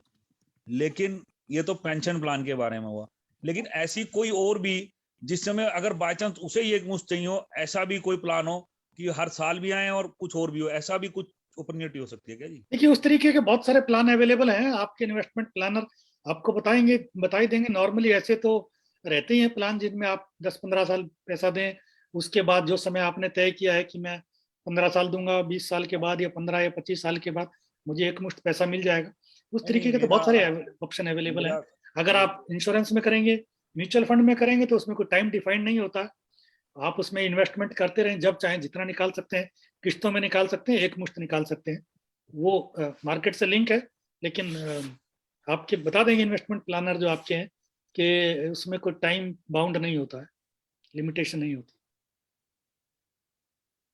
लेकिन ये तो पेंशन प्लान के बारे में हुआ, लेकिन ऐसी कोई और भी जिस समय अगर बाय चांस उसे ही एक मुश्त चाहिए हो, ऐसा भी कोई प्लान हो कि हर साल भी आए और कुछ और भी हो, ऐसा भी कुछ अपॉर्चुनिटी हो सकती है क्या जी? देखिए, उस तरीके के बहुत सारे प्लान अवेलेबल हैं। आपके इन्वेस्टमेंट प्लानर आपको बता ही देंगे। नॉर्मली ऐसे तो रहते ही हैं प्लान जिनमें आप 10-15 साल पैसा दें, उसके बाद जो समय आपने तय किया है कि मैं 15 साल दूंगा, 20 साल के बाद या 15 या 25 साल के बाद मुझे एक मुश्त पैसा मिल जाएगा, उस तरीके के तो बहुत सारे ऑप्शन अवेलेबल हैं। अगर आप इंश्योरेंस में करेंगे, म्यूचुअल फंड में करेंगे तो उसमें कोई टाइम डिफाइंड नहीं होता। आप उसमें इन्वेस्टमेंट करते रहें, जब चाहें जितना निकाल सकते हैं, किस्तों में निकाल सकते हैं, एक मुश्त निकाल सकते हैं, वो मार्केट से लिंक है। लेकिन आपके बता देंगे इन्वेस्टमेंट प्लानर जो आपके हैं कि उसमें कोई टाइम बाउंड नहीं होता है, लिमिटेशन नहीं होती।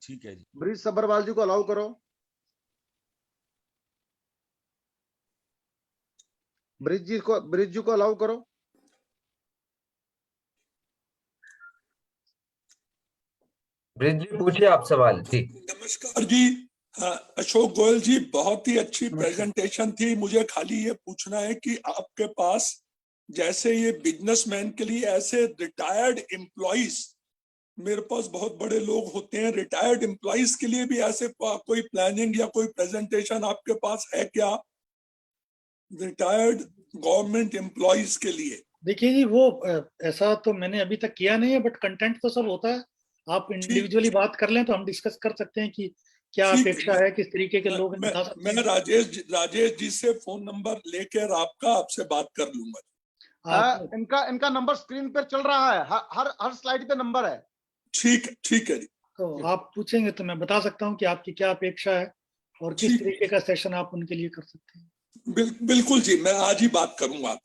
ठीक है जी। ब्रिज सब्बरवाल जी को अलाउ करो। ब्रिज जी को अलाउ करो। ब्रिज जी पूछिए आप सवाल जी। नमस्कार जी। अशोक गोयल जी, बहुत ही अच्छी प्रेजेंटेशन थी। मुझे खाली ये पूछना है कि आपके पास जैसे ये बिजनेसमैन के लिए ऐसे रिटायर्ड एम्प्लॉइज, मेरे पास बहुत बड़े लोग होते हैं, रिटायर्ड एम्प्लॉइज के लिए भी ऐसे कोई प्लानिंग या कोई प्रेजेंटेशन आपके पास है क्या, रिटायर्ड गवर्नमेंट एम्प्लॉइज के लिए? देखिए जी, वो ऐसा तो मैंने अभी तक किया नहीं है, बट कंटेंट तो सब होता है। आप इंडिविजुअली बात कर लें तो हम डिस्कस कर सकते हैं कि क्या अपेक्षा है, किस तरीके के लोग बता सकते हैं। मैं राजेश जी से फोन नंबर लेकर आपसे बात कर लूंगा। इनका नंबर स्क्रीन पर चल रहा है, हर स्लाइड पे नंबर है। ठीक है जी। तो आप पूछेंगे तो मैं बता सकता हूँ कि आपकी क्या अपेक्षा है और किस तरीके का सेशन आप उनके लिए कर सकते हैं। बिल्कुल जी, मैं आज ही बात करूंगा आपसे।